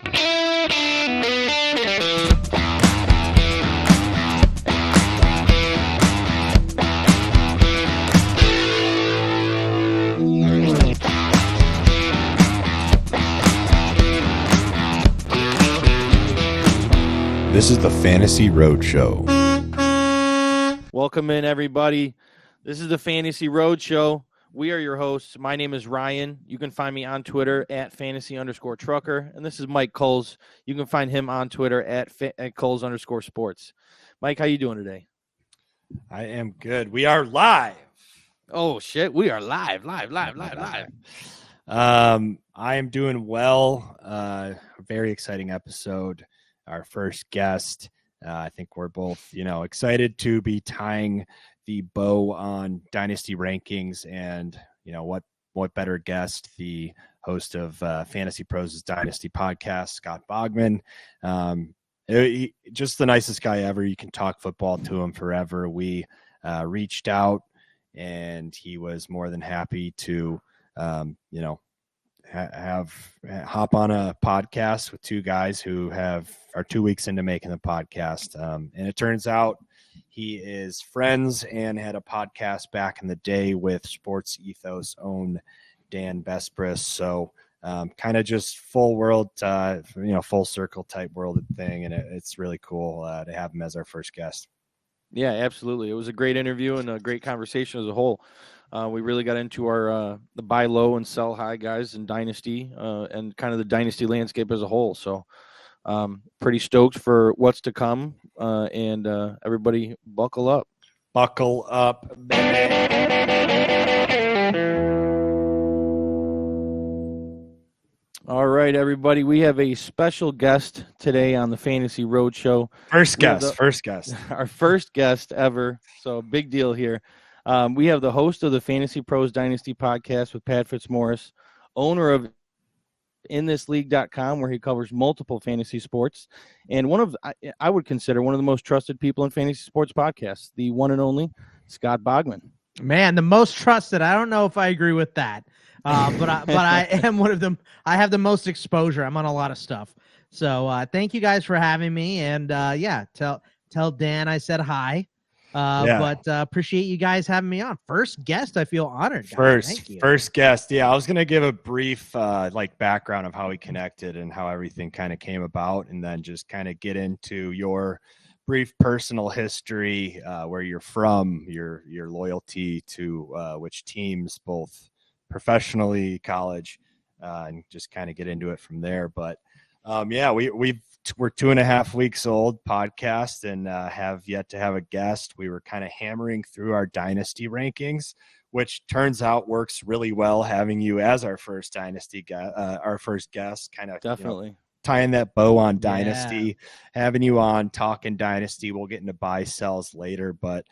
This is the Fantasy Roadshow. Welcome in, everybody. This is the Fantasy Roadshow. We are your hosts. My name is Ryan. You can find me on Twitter at fantasy_trucker. And this is Mike Kulz. You can find him on Twitter at Kulz_sports. Mike, how you doing today? I am good. We are live. Oh, shit. We are live. I am doing well. Very exciting episode. Our first guest. I think we're both, excited to be tying the bow on Dynasty Rankings, and what better guest, the host of FantasyPros' Dynasty podcast, Scott Bogman. Just the nicest guy ever. You can talk football to him forever. We reached out, and he was more than happy to, hop on a podcast with two guys who are 2 weeks into making the podcast. And it turns out he is friends and had a podcast back in the day with Sports Ethos own Dan Bespris. So kind of just full world, full circle type world thing. And it's really cool to have him as our first guest. Yeah, absolutely. It was a great interview and a great conversation as a whole. We really got into our the buy low and sell high guys in Dynasty and kind of the Dynasty landscape as a whole. So pretty stoked for what's to come. And everybody buckle up. Buckle up, baby. All right, everybody. We have a special guest today on the Fantasy Roadshow. First guest. Our first guest ever. So big deal here. We have the host of the FantasyPros Dynasty podcast with Pat Fitzmaurice, owner of inthisleague.com, where he covers multiple fantasy sports, and I would consider one of the most trusted people in fantasy sports podcasts, the one and only Scott Bogman. Man, the most trusted. I don't know if I agree with that, but I am one of them. I have the most exposure. I'm on a lot of stuff. So thank you guys for having me, and tell Dan I said hi. But appreciate you guys having me on. First guest, I feel honored. First guest. Yeah, I was going to give a brief background of how we connected and how everything kind of came about, and then just kind of get into your brief personal history, where you're from, your loyalty to which teams, both professionally, college, and just kind of get into it from there. But we're 2.5 weeks old podcast and have yet to have a guest. We were kind of hammering through our Dynasty rankings, which turns out works really well having you as our first Dynasty our first guest, kind of definitely tying that bow on Dynasty, having you on talking Dynasty. We'll get into buy sells later, but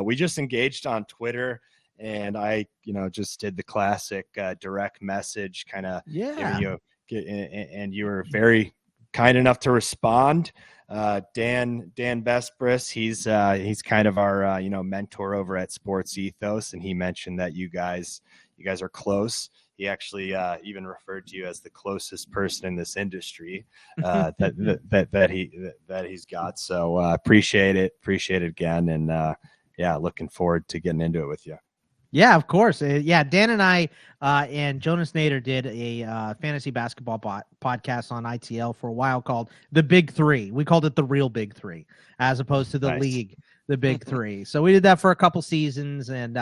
we just engaged on Twitter, and I just did the classic direct message kind of giving you and you were very kind enough to respond. Dan Bespris, he's kind of our mentor over at Sports Ethos, and he mentioned that you guys are close. He actually even referred to you as the closest person in this industry that he's got. So appreciate it again, and looking forward to getting into it with you. Yeah, of course. Dan and I and Jonas Nader did a fantasy basketball podcast on ITL for a while called The Big Three. We called it The Real Big Three, as opposed to the league, The Big Three. So we did that for a couple seasons, and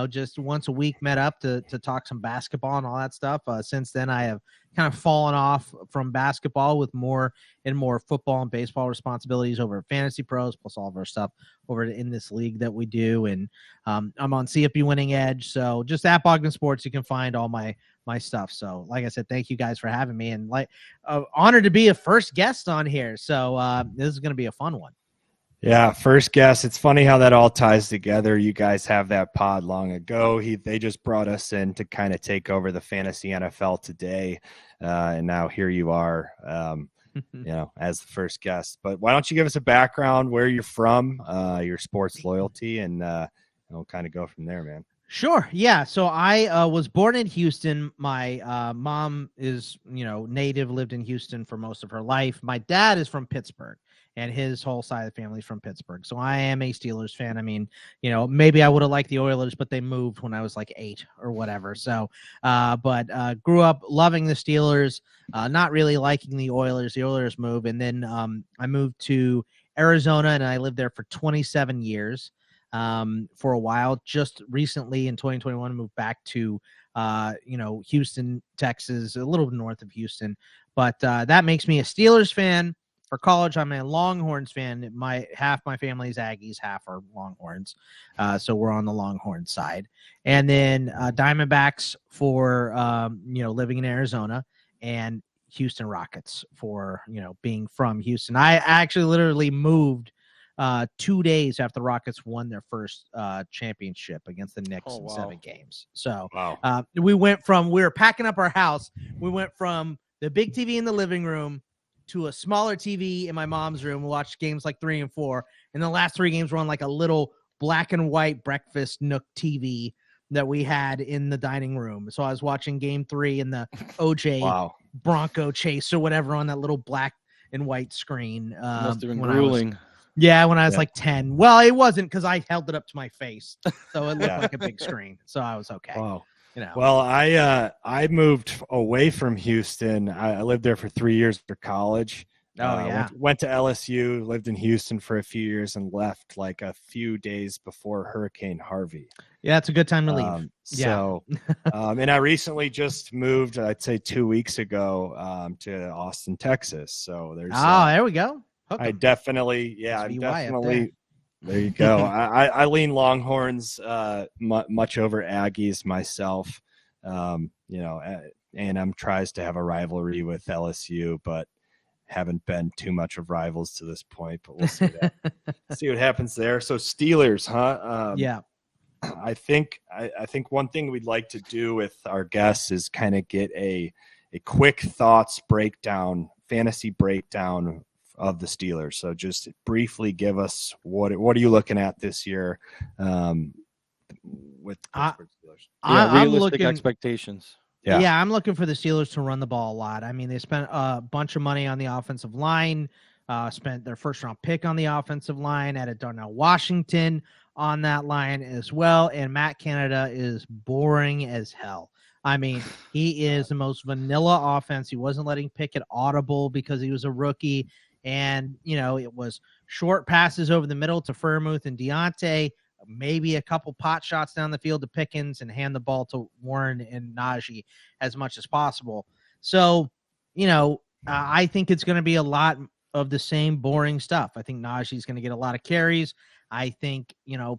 just once a week met up to talk some basketball and all that stuff. Since then, I have kind of fallen off from basketball with more and more football and baseball responsibilities over at FantasyPros, plus all of our stuff over in this league that we do. And I'm on CFP Winning Edge. So just at Bogman Sports, you can find all my stuff. So like I said, thank you guys for having me, and honored to be a first guest on here. So this is going to be a fun one. Yeah, first guest. It's funny how that all ties together. You guys have that pod long ago. They just brought us in to kind of take over the fantasy NFL today, and now here you are, as the first guest. But why don't you give us a background, where you're from, your sports loyalty, and we'll kind of go from there, man. Sure. Yeah. So I was born in Houston. My mom is, native, lived in Houston for most of her life. My dad is from Pittsburgh, and his whole side of the family is from Pittsburgh. So I am a Steelers fan. I mean, maybe I would have liked the Oilers, but they moved when I was like 8 or whatever. So, but grew up loving the Steelers, not really liking the Oilers. The Oilers moved, and then I moved to Arizona, and I lived there for 27 years. For a while. Just recently in 2021, moved back to, Houston, Texas, a little north of Houston. But that makes me a Steelers fan. For college, I'm a Longhorns fan. Half my family's Aggies, half are Longhorns. So we're on the Longhorn side. And then Diamondbacks for, living in Arizona, and Houston Rockets for, being from Houston. I actually literally moved 2 days after the Rockets won their first championship against the Knicks in 7 games. So we were packing up our house. We went from the big TV in the living room to a smaller TV in my mom's room. We watched games like 3 and 4. And the last 3 games were on like a little black and white breakfast nook TV that we had in the dining room. So I was watching game 3 in the OJ Bronco chase or whatever on that little black and white screen. Must have been grueling. When I was like 10. Well, it wasn't, because I held it up to my face, so it looked like a big screen. So I was okay. Wow. Well, I moved away from Houston. I lived there for 3 years for college. Went to LSU, lived in Houston for a few years, and left like a few days before Hurricane Harvey. Yeah, it's a good time to leave. And I recently just moved, I'd say 2 weeks ago, to Austin, Texas. So there's there we go. I'm definitely there you go. I lean Longhorns much over Aggies myself. A&M tries to have a rivalry with LSU, but haven't been too much of rivals to this point. But we'll see see what happens there. So Steelers, huh? I think one thing we'd like to do with our guests is kind of get a quick thoughts breakdown, fantasy breakdown of the Steelers. So just briefly give us what are you looking at this year with the Pittsburgh Steelers? Realistic expectations. Yeah, I'm looking for the Steelers to run the ball a lot. I mean, they spent a bunch of money on the offensive line, spent their first round pick on the offensive line, added Darnell Washington on that line as well. And Matt Canada is boring as hell. I mean, he is the most vanilla offense. He wasn't letting Pickett audible because he was a rookie. And, it was short passes over the middle to Freiermuth and Deontay, maybe a couple pot shots down the field to Pickens, and hand the ball to Warren and Najee as much as possible. So, I think it's going to be a lot of the same boring stuff. I think Najee's going to get a lot of carries. I think,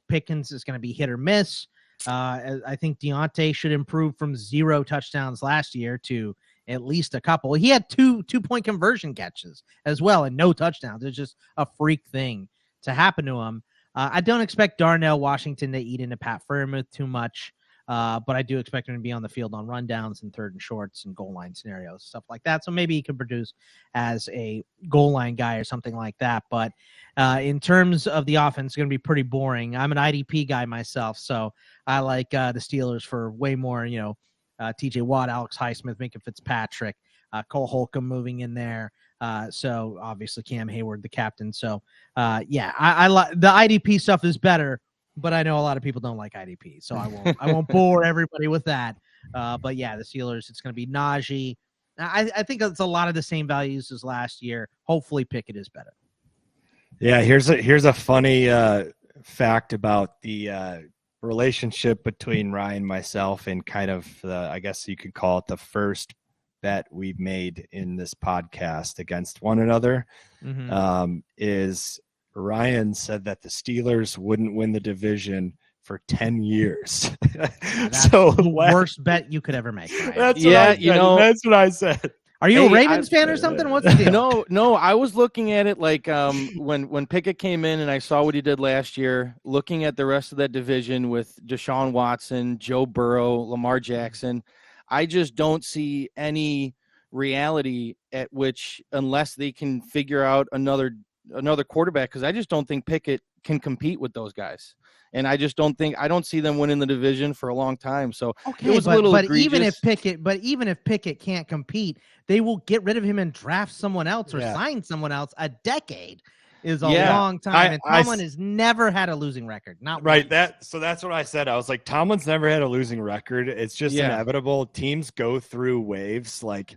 Pickens is going to be hit or miss. I think Deontay should improve from 0 touchdowns last year to at least a couple. He had 2-point conversion catches as well and no touchdowns. It's just a freak thing to happen to him. I don't expect Darnell Washington to eat into Pat Freiermuth too much, but I do expect him to be on the field on rundowns and 3rd and shorts and goal line scenarios, stuff like that. So maybe he could produce as a goal line guy or something like that. But in terms of the offense, it's going to be pretty boring. I'm an IDP guy myself, so I like the Steelers for way more, TJ Watt, Alex Highsmith, Minka Fitzpatrick, Cole Holcomb moving in there. So obviously Cam Hayward, the captain. So I like the IDP stuff is better, but I know a lot of people don't like IDP, so I won't bore everybody with that. But yeah, the Steelers, it's going to be Najee. I think it's a lot of the same values as last year. Hopefully Pickett is better. Yeah, here's a funny fact about the relationship between Ryan, myself, and kind of I guess you could call it the first bet we've made in this podcast against one another. Is Ryan said that the Steelers wouldn't win the division for 10 years. That's the worst bet you could ever make. Ryan. That's what I said. Are you a Ravens fan or something? What's the deal? No. I was looking at it like when Pickett came in and I saw what he did last year, looking at the rest of that division with Deshaun Watson, Joe Burrow, Lamar Jackson, I just don't see any reality at which, unless they can figure out another quarterback, because I just don't think Pickett can compete with those guys. And I just don't see them winning the division for a long time. So okay, it was a little egregious. even if Pickett can't compete, they will get rid of him and draft someone else or sign someone else. A decade is a long time, and Tomlin has never had a losing record. Not right. once. So that's what I said. I was like, Tomlin's never had a losing record. It's just inevitable. Teams go through waves. Like,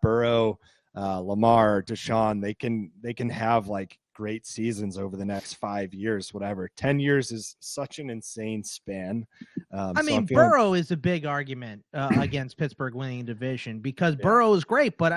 Burrow, Lamar, Deshaun, they can have like great seasons over the next 5 years, whatever. 10 years is such an insane span. Burrow is a big argument against Pittsburgh winning the division because Burrow is great, but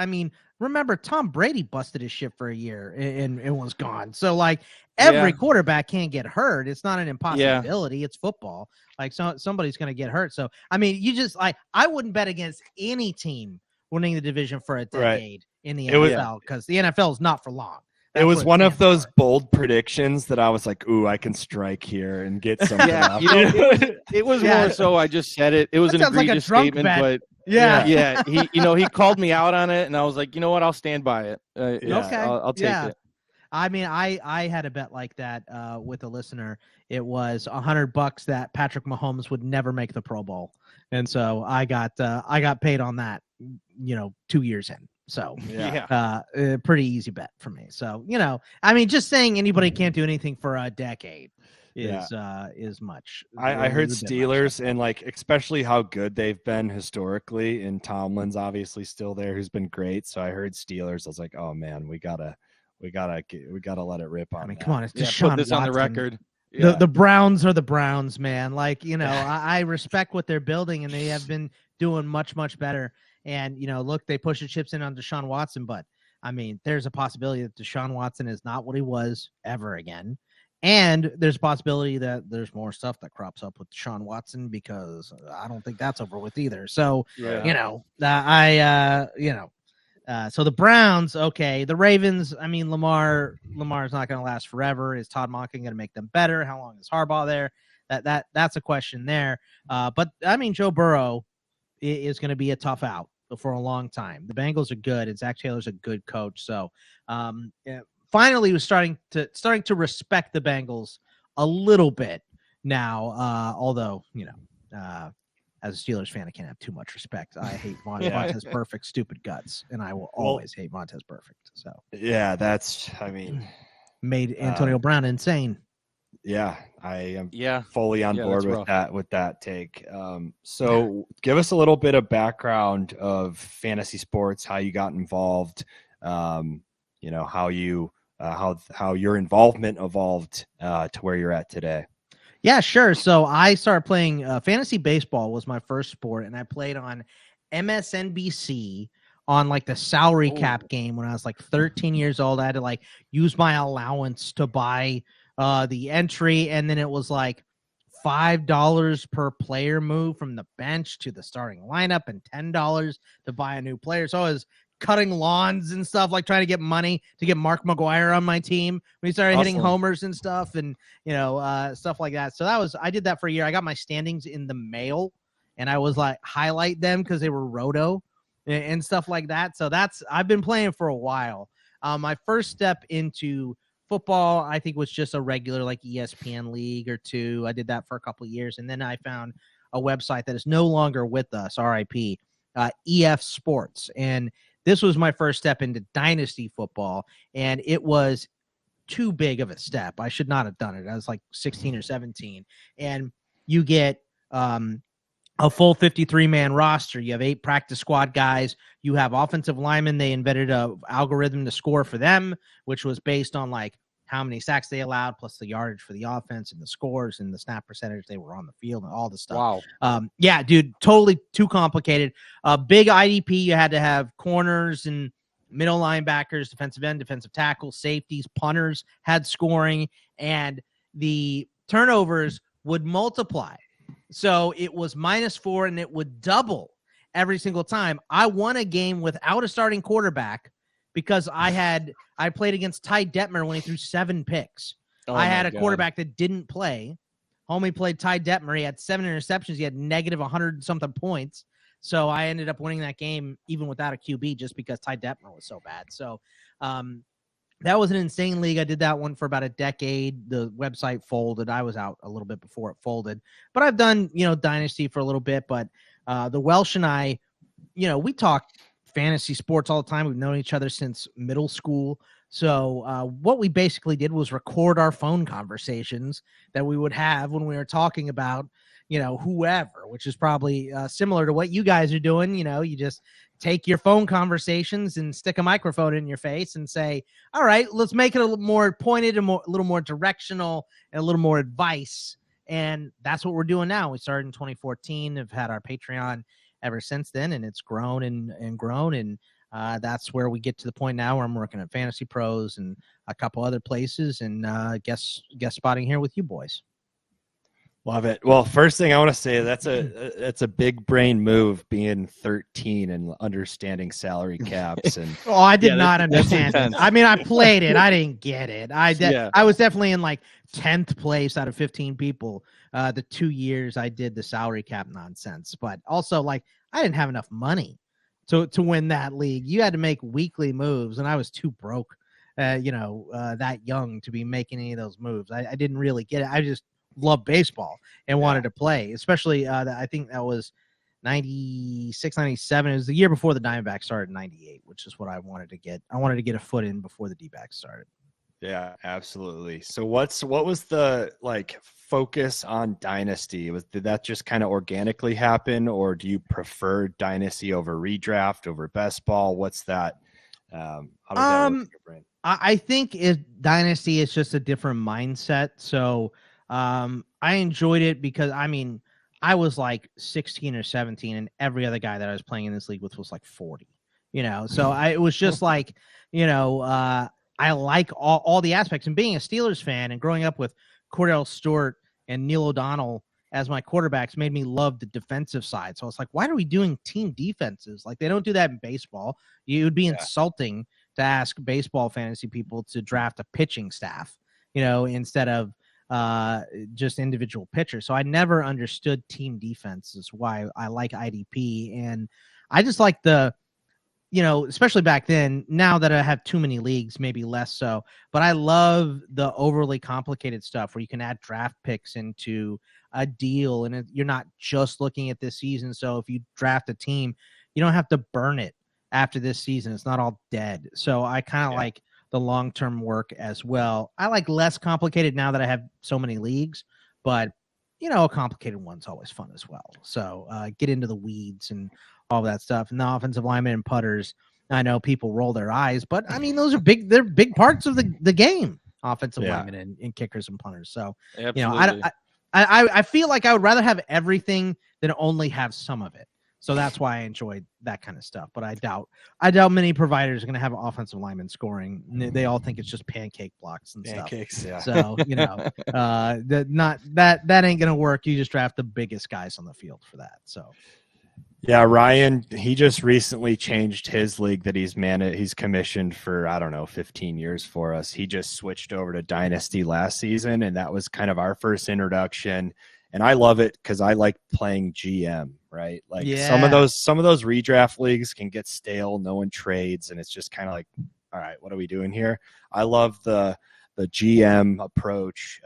remember Tom Brady busted his shit for a year and it was gone. So like every quarterback can get hurt. It's not an impossibility. It's football. Like somebody's going to get hurt. So you just I wouldn't bet against any team winning the division for a decade in the NFL because the NFL is not for long. It was one of those bold predictions that I was like, ooh, I can strike here and get something up. It was more so I just said it. It was an egregious statement, but he called me out on it, and I was like, you know what, I'll stand by it. Okay. I'll take it. I had a bet like that with a listener. It was $100 that Patrick Mahomes would never make the Pro Bowl, and so I got paid on that. 2 years in. So a pretty easy bet for me. So, just saying anybody can't do anything for a decade is much. I heard Steelers and especially how good they've been historically, and Tomlin's obviously still there, who's been great. So I heard Steelers. I was like, oh man, we gotta let it rip on. Come on, it's Deshaun put this Watson. on the record. The Browns are the Browns, man. I respect what they're building, and they have been doing much, much better. And, look, they push the chips in on Deshaun Watson, but, there's a possibility that Deshaun Watson is not what he was ever again. And there's a possibility that there's more stuff that crops up with Deshaun Watson because I don't think that's over with either. So, so the Browns, okay. The Ravens, Lamar's not going to last forever. Is Todd Monken going to make them better? How long is Harbaugh there? That's a question there. But Joe Burrow is going to be a tough out for a long time. The Bengals are good, and Zach Taylor's a good coach. So finally was starting to respect the Bengals a little bit now, although, as a Steelers fan, I can't have too much respect. I hate Montez Perfect, stupid guts, and I will always hate Montez Perfect. So that's made Antonio Brown insane. Yeah, I am fully on board with that take. So give us a little bit of background of fantasy sports, how you got involved, how your involvement evolved to where you're at today. Yeah, sure. So I started playing fantasy baseball was my first sport, and I played on MSNBC on the salary cap game when I was 13 years old. I had to use my allowance to buy the entry, and then it was $5 per player move from the bench to the starting lineup and $10 to buy a new player. So I was cutting lawns and stuff, trying to get money to get Mark McGuire on my team when he started hitting homers and stuff, and stuff like that. So I did that for a year. I got my standings in the mail, and I was highlight them because they were roto and stuff like that. So I've been playing for a while. My first step into football, I think, was just a regular ESPN league or two. I did that for a couple of years, and then I found a website that is no longer with us, RIP, EF Sports. And this was my first step into Dynasty football, and it was too big of a step. I should not have done it. I was 16 or 17. And you get a full 53-man roster. You have 8 practice squad guys. You have offensive linemen. They invented a algorithm to score for them, which was based on how many sacks they allowed, plus the yardage for the offense and the scores and the snap percentage they were on the field and all the stuff. Wow. Yeah, dude, totally too complicated. Big IDP. You had to have corners and middle linebackers, defensive end, defensive tackle, safeties, punters had scoring, and the turnovers would multiply. So it was -4, and it would double every single time. I won a game without a starting quarterback because I played against Ty Detmer when he threw 7 picks. I had a quarterback that didn't play. Homie played Ty Detmer. He had 7 interceptions. He had negative 100-something points. So I ended up winning that game even without a QB just because Ty Detmer was so bad. So That was an insane league. I did that one for about a decade. The website folded. I was out a little bit before it folded, but I've done, Dynasty for a little bit. But the Welsh and I, we talk fantasy sports all the time. We've known each other since middle school. So what we basically did was record our phone conversations that we would have when we were talking about, whoever, which is probably similar to what you guys are doing. You just take your phone conversations and stick a microphone in your face and say, all right, let's make it a little more pointed and a little more directional and a little more advice. And that's what we're doing now. We started in 2014. Have had our Patreon ever since then, and it's grown and grown. And that's where we get to the point now where I'm working at FantasyPros and a couple other places, and guest spotting here with you boys. Love it. Well, first thing I want to say, that's a big brain move, being 13 and understanding salary caps. And I did not understand it. I mean, I played it. I didn't get it. I was definitely in like 10th place out of 15 people the 2 years I did the salary cap nonsense. But also, like, I didn't have enough money to win that league. You had to make weekly moves, and I was too broke, that young to be making any of those moves. I didn't really get it. I just loved baseball and wanted to play, especially I think that was 96, 97. It was the year before the Diamondbacks started in 98, which is what I wanted to get. I wanted to get a foot in before the D-backs started. Yeah, absolutely. So what was the focus on Dynasty? Did that just kind of organically happen, or do you prefer Dynasty over redraft, over best ball? What's that? How does that work in your brain? I think Dynasty is just a different mindset. So I enjoyed it because, I mean, I was like 16 or 17, and every other guy that I was playing in this league with was like 40, so it was just like, I like all the aspects, and being a Steelers fan and growing up with Cordell Stewart and Neil O'Donnell as my quarterbacks made me love the defensive side. So I was like, why are we doing team defenses? Like, they don't do that in baseball. It would be insulting to ask baseball fantasy people to draft a pitching staff, instead of just individual pitchers. So I never understood team defense. Is why I like IDP. And I just like especially back then. Now that I have too many leagues, maybe less so, but I love the overly complicated stuff where you can add draft picks into a deal, and you're not just looking at this season. So if you draft a team, you don't have to burn it after this season. It's not all dead. So I kind of like the long-term work as well. I like less complicated now that I have so many leagues, but a complicated one's always fun as well. So get into the weeds and all that stuff. And the offensive linemen and putters, I know people roll their eyes, but I mean, those are big. They're big parts of the game. Offensive linemen and kickers and punters. So I feel like I would rather have everything than only have some of it. So that's why I enjoyed that kind of stuff. But I doubt many providers are going to have offensive linemen scoring. They all think it's just pancake blocks and Pancakes, stuff. So that ain't going to work. You just draft the biggest guys on the field for that. So. Yeah, Ryan, he just recently changed his league that he's commissioned for, 15 years for us. He just switched over to Dynasty last season, and that was kind of our first introduction. And I love it because I like playing GM, right? Some of those redraft leagues can get stale, no one trades, and it's just kind of like, all right, what are we doing here? I love the GM approach,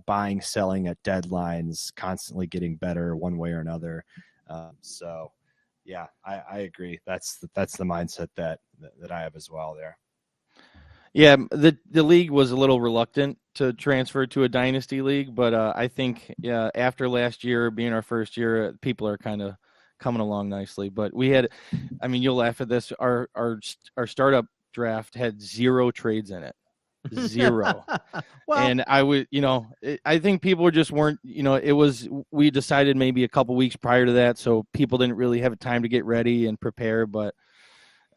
buying, selling at deadlines, constantly getting better one way or another. I agree. That's the mindset that I have as well there. Yeah, the league was a little reluctant to transfer to a dynasty league, but I think after last year being our first year, people are kind of coming along nicely. But we had, you'll laugh at this. Our startup draft had 0 trades in it. 0. Well, and I think people just weren't, we decided maybe a couple weeks prior to that, so people didn't really have time to get ready and prepare, but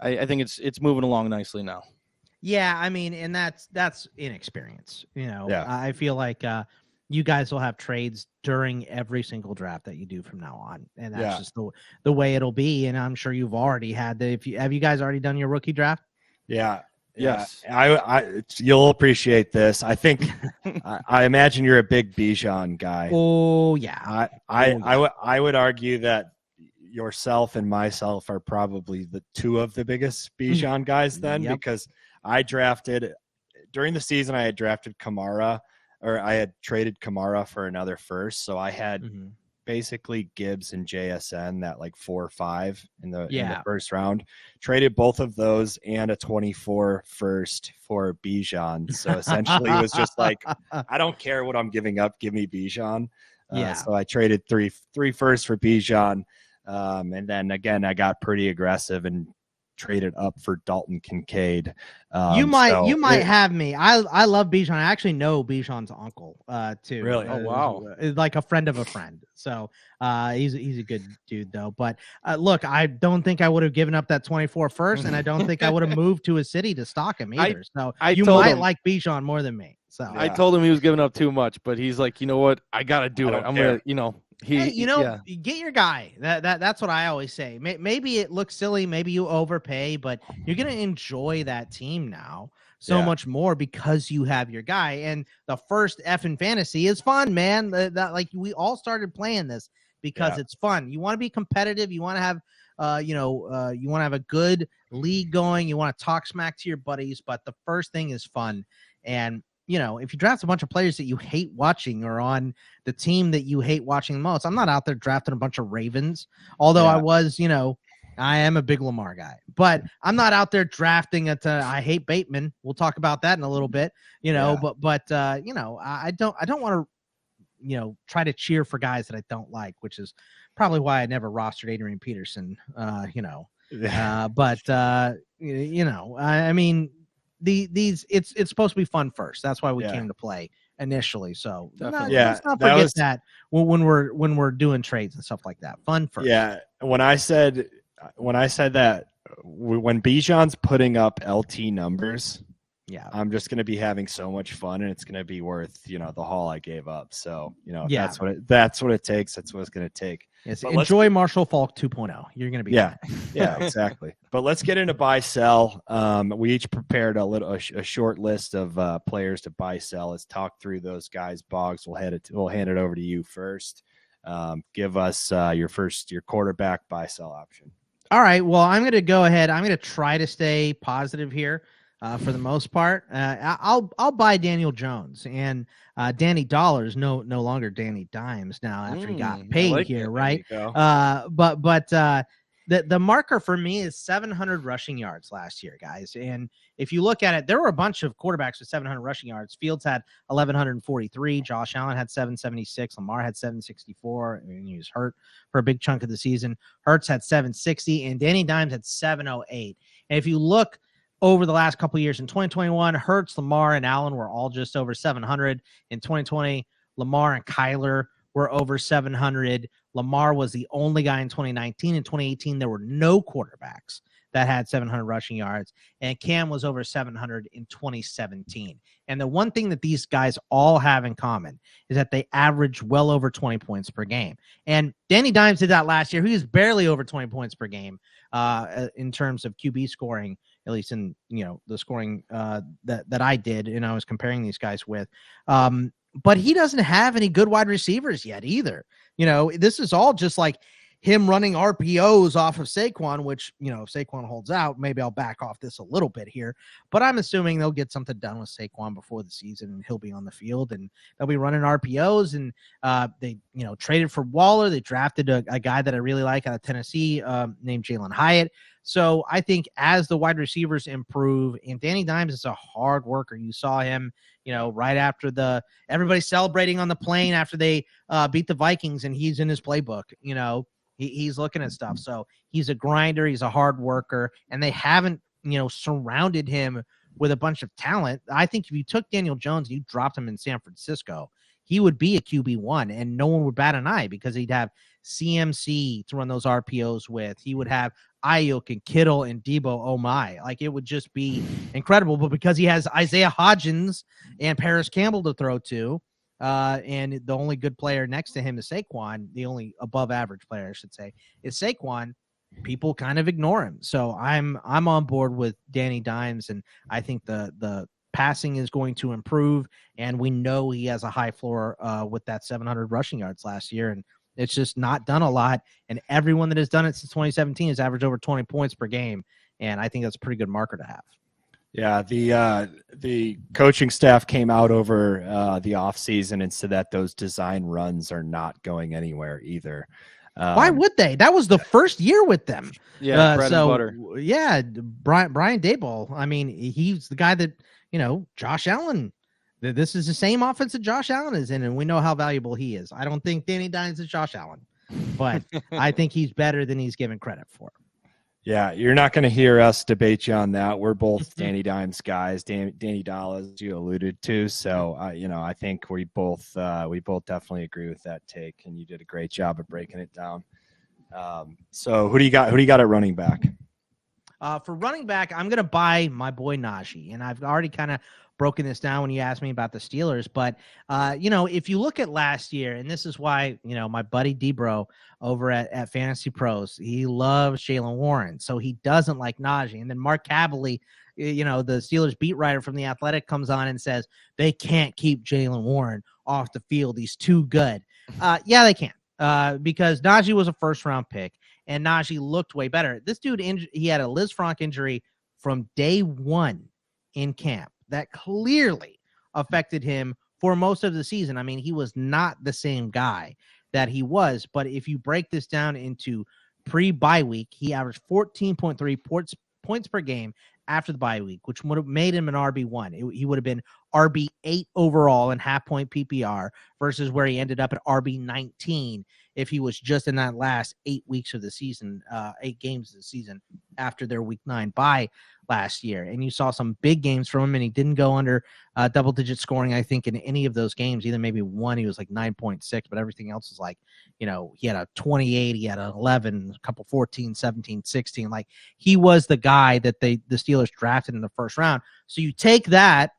I think it's moving along nicely now. Yeah, and that's inexperience. I feel like you guys will have trades during every single draft that you do from now on, and that's just the way it'll be. And I'm sure you've already had have you guys already done your rookie draft? Yeah. Yes. You'll appreciate this. I think I imagine you're a big Bijan guy. Oh yeah. I would argue that yourself and myself are probably the two of the biggest Bijan guys then, because I drafted during the season. I had drafted Kamara, or I had traded Kamara for another first. So I had basically Gibbs and JSN, that like 4 or 5 in the first round. Traded both of those and a 24 first for Bijan. So essentially it was just like, I don't care what I'm giving up. Give me Bijan. So I traded three firsts for Bijan. And then again, I got pretty aggressive and traded up for Dalton Kincaid. You might have me. I love Bijan. I actually know Bijan's uncle too. Really? Oh wow. Like a friend of a friend. So he's a good dude though. But look, I don't think I would have given up that 24 first, and I don't think I would have moved to a city to stock him either. You might like Bijan more than me. So yeah. I told him he was giving up too much, but he's like, you know what? I gotta do it. I'm gonna, get your guy. That's what I always say. Maybe it looks silly, maybe you overpay, but you're gonna enjoy that team now so much more because you have your guy. And the first F in fantasy is fun, man. That like we all started playing this because it's fun. You want to be competitive. You want to have you want to have a good league going. You want to talk smack to your buddies, but the first thing is fun. And if you draft a bunch of players that you hate watching or on the team that you hate watching the most, I'm not out there drafting a bunch of Ravens, although I was, I am a big Lamar guy, but I'm not out there drafting I hate Bateman. We'll talk about that in a little bit, but I don't want to, try to cheer for guys that I don't like, which is probably why I never rostered Adrian Peterson, I mean, it's supposed to be fun first. That's why we came to play initially. So let's not forget that when we're doing trades and stuff like that. Fun first. Yeah. When I said that when Bijan's putting up LT numbers, I'm just going to be having so much fun, and it's going to be worth, the haul I gave up. So, that's what it takes. That's what it's going to take. Yes, enjoy Marshall Falk 2.0. You're going to be yeah, exactly. But let's get into buy sell. We each prepared a short list of players to buy sell. Let's talk through those guys. Boggs, we'll hand it over to you first. Give us your quarterback buy sell option. All right. Well, I'm going to go ahead. I'm going to try to stay positive here. For the most part, I'll buy Daniel Jones, and Danny Dollars no longer Danny Dimes now after he got paid here, right? But the marker for me is 700 rushing yards last year, guys. And if you look at it, there were a bunch of quarterbacks with 700 rushing yards. Fields had 1,143. Josh Allen had 776. Lamar had 764. And he was hurt for a big chunk of the season. Hurts had 760, and Danny Dimes had 708. And if you look over the last couple of years, in 2021, Hurts, Lamar, and Allen were all just over 700. In 2020, Lamar and Kyler were over 700. Lamar was the only guy in 2019. In 2018, there were no quarterbacks that had 700 rushing yards, and Cam was over 700 in 2017. And the one thing that these guys all have in common is that they average well over 20 points per game. And Danny Dimes did that last year. He was barely over 20 points per game in terms of QB scoring, at least in the scoring that I did, and I was comparing these guys with. But he doesn't have any good wide receivers yet either. This is all just like him running RPOs off of Saquon, which, if Saquon holds out, maybe I'll back off this a little bit here. But I'm assuming they'll get something done with Saquon before the season, and he'll be on the field, and they'll be running RPOs. And they, traded for Waller. They drafted a guy that I really like out of Tennessee named Jalen Hyatt. So I think as the wide receivers improve, and Danny Dimes is a hard worker. You saw him, right after everybody celebrating on the plane after they beat the Vikings, and he's in his playbook, he's looking at stuff. So he's a grinder. He's a hard worker, and they haven't, surrounded him with a bunch of talent. I think if you took Daniel Jones and you dropped him in San Francisco, he would be a QB1, and no one would bat an eye because he'd have CMC to run those RPOs with. He would have Ayuk and Kittle and Debo. Oh my, like it would just be incredible. But because he has Isaiah Hodgins and Paris Campbell to throw to, and the only good player next to him is Saquon, the only above average player, I should say, is Saquon, people kind of ignore him. So I'm on board with Danny Dimes, and I think the passing is going to improve, and we know he has a high floor with that 700 rushing yards last year, and it's just not done a lot. And everyone that has done it since 2017 has averaged over 20 points per game, and I think that's a pretty good marker to have. Yeah, the coaching staff came out over the offseason and said that those design runs are not going anywhere either. Why would they? That was the first year with them. Yeah, bread and butter. Yeah, Brian Daboll. I mean, he's the guy that, Josh Allen. This is the same offense that Josh Allen is in, and we know how valuable he is. I don't think Danny Dimes is Josh Allen, but I think he's better than he's given credit for. Yeah, you're not going to hear us debate you on that. We're both Danny Dimes guys, Danny Dallas, as you alluded to. So, I think we both definitely agree with that take, and you did a great job of breaking it down. So, who do you got? Who do you got at running back? For running back, I'm going to buy my boy Najee, and I've already kind of broken this down when you asked me about the Steelers. But, if you look at last year, and this is why, my buddy Debro over at Fantasy Pros, he loves Jaylen Warren. So he doesn't like Najee. And then Mark Cavalley, the Steelers beat writer from The Athletic, comes on and says they can't keep Jaylen Warren off the field. He's too good. Yeah, they can. Because Najee was a first-round pick, and Najee looked way better. This dude, he had a Liz Frank injury from day one in camp that clearly affected him for most of the season. I mean, he was not the same guy that he was, but if you break this down into pre-bye week, he averaged 14.3 points per game after the bye week, which would have made him an RB1. He would have been RB8 overall in half-point PPR versus where he ended up at RB19 if he was just in that last 8 weeks of the season, 8 games of the season after their week 9 bye last year. And you saw some big games from him, and he didn't go under double-digit scoring, I think, in any of those games. Either maybe one, he was like 9.6, but everything else was like, he had a 28, he had an 11, a couple 14, 17, 16. Like, he was the guy that the Steelers drafted in the first round. So you take that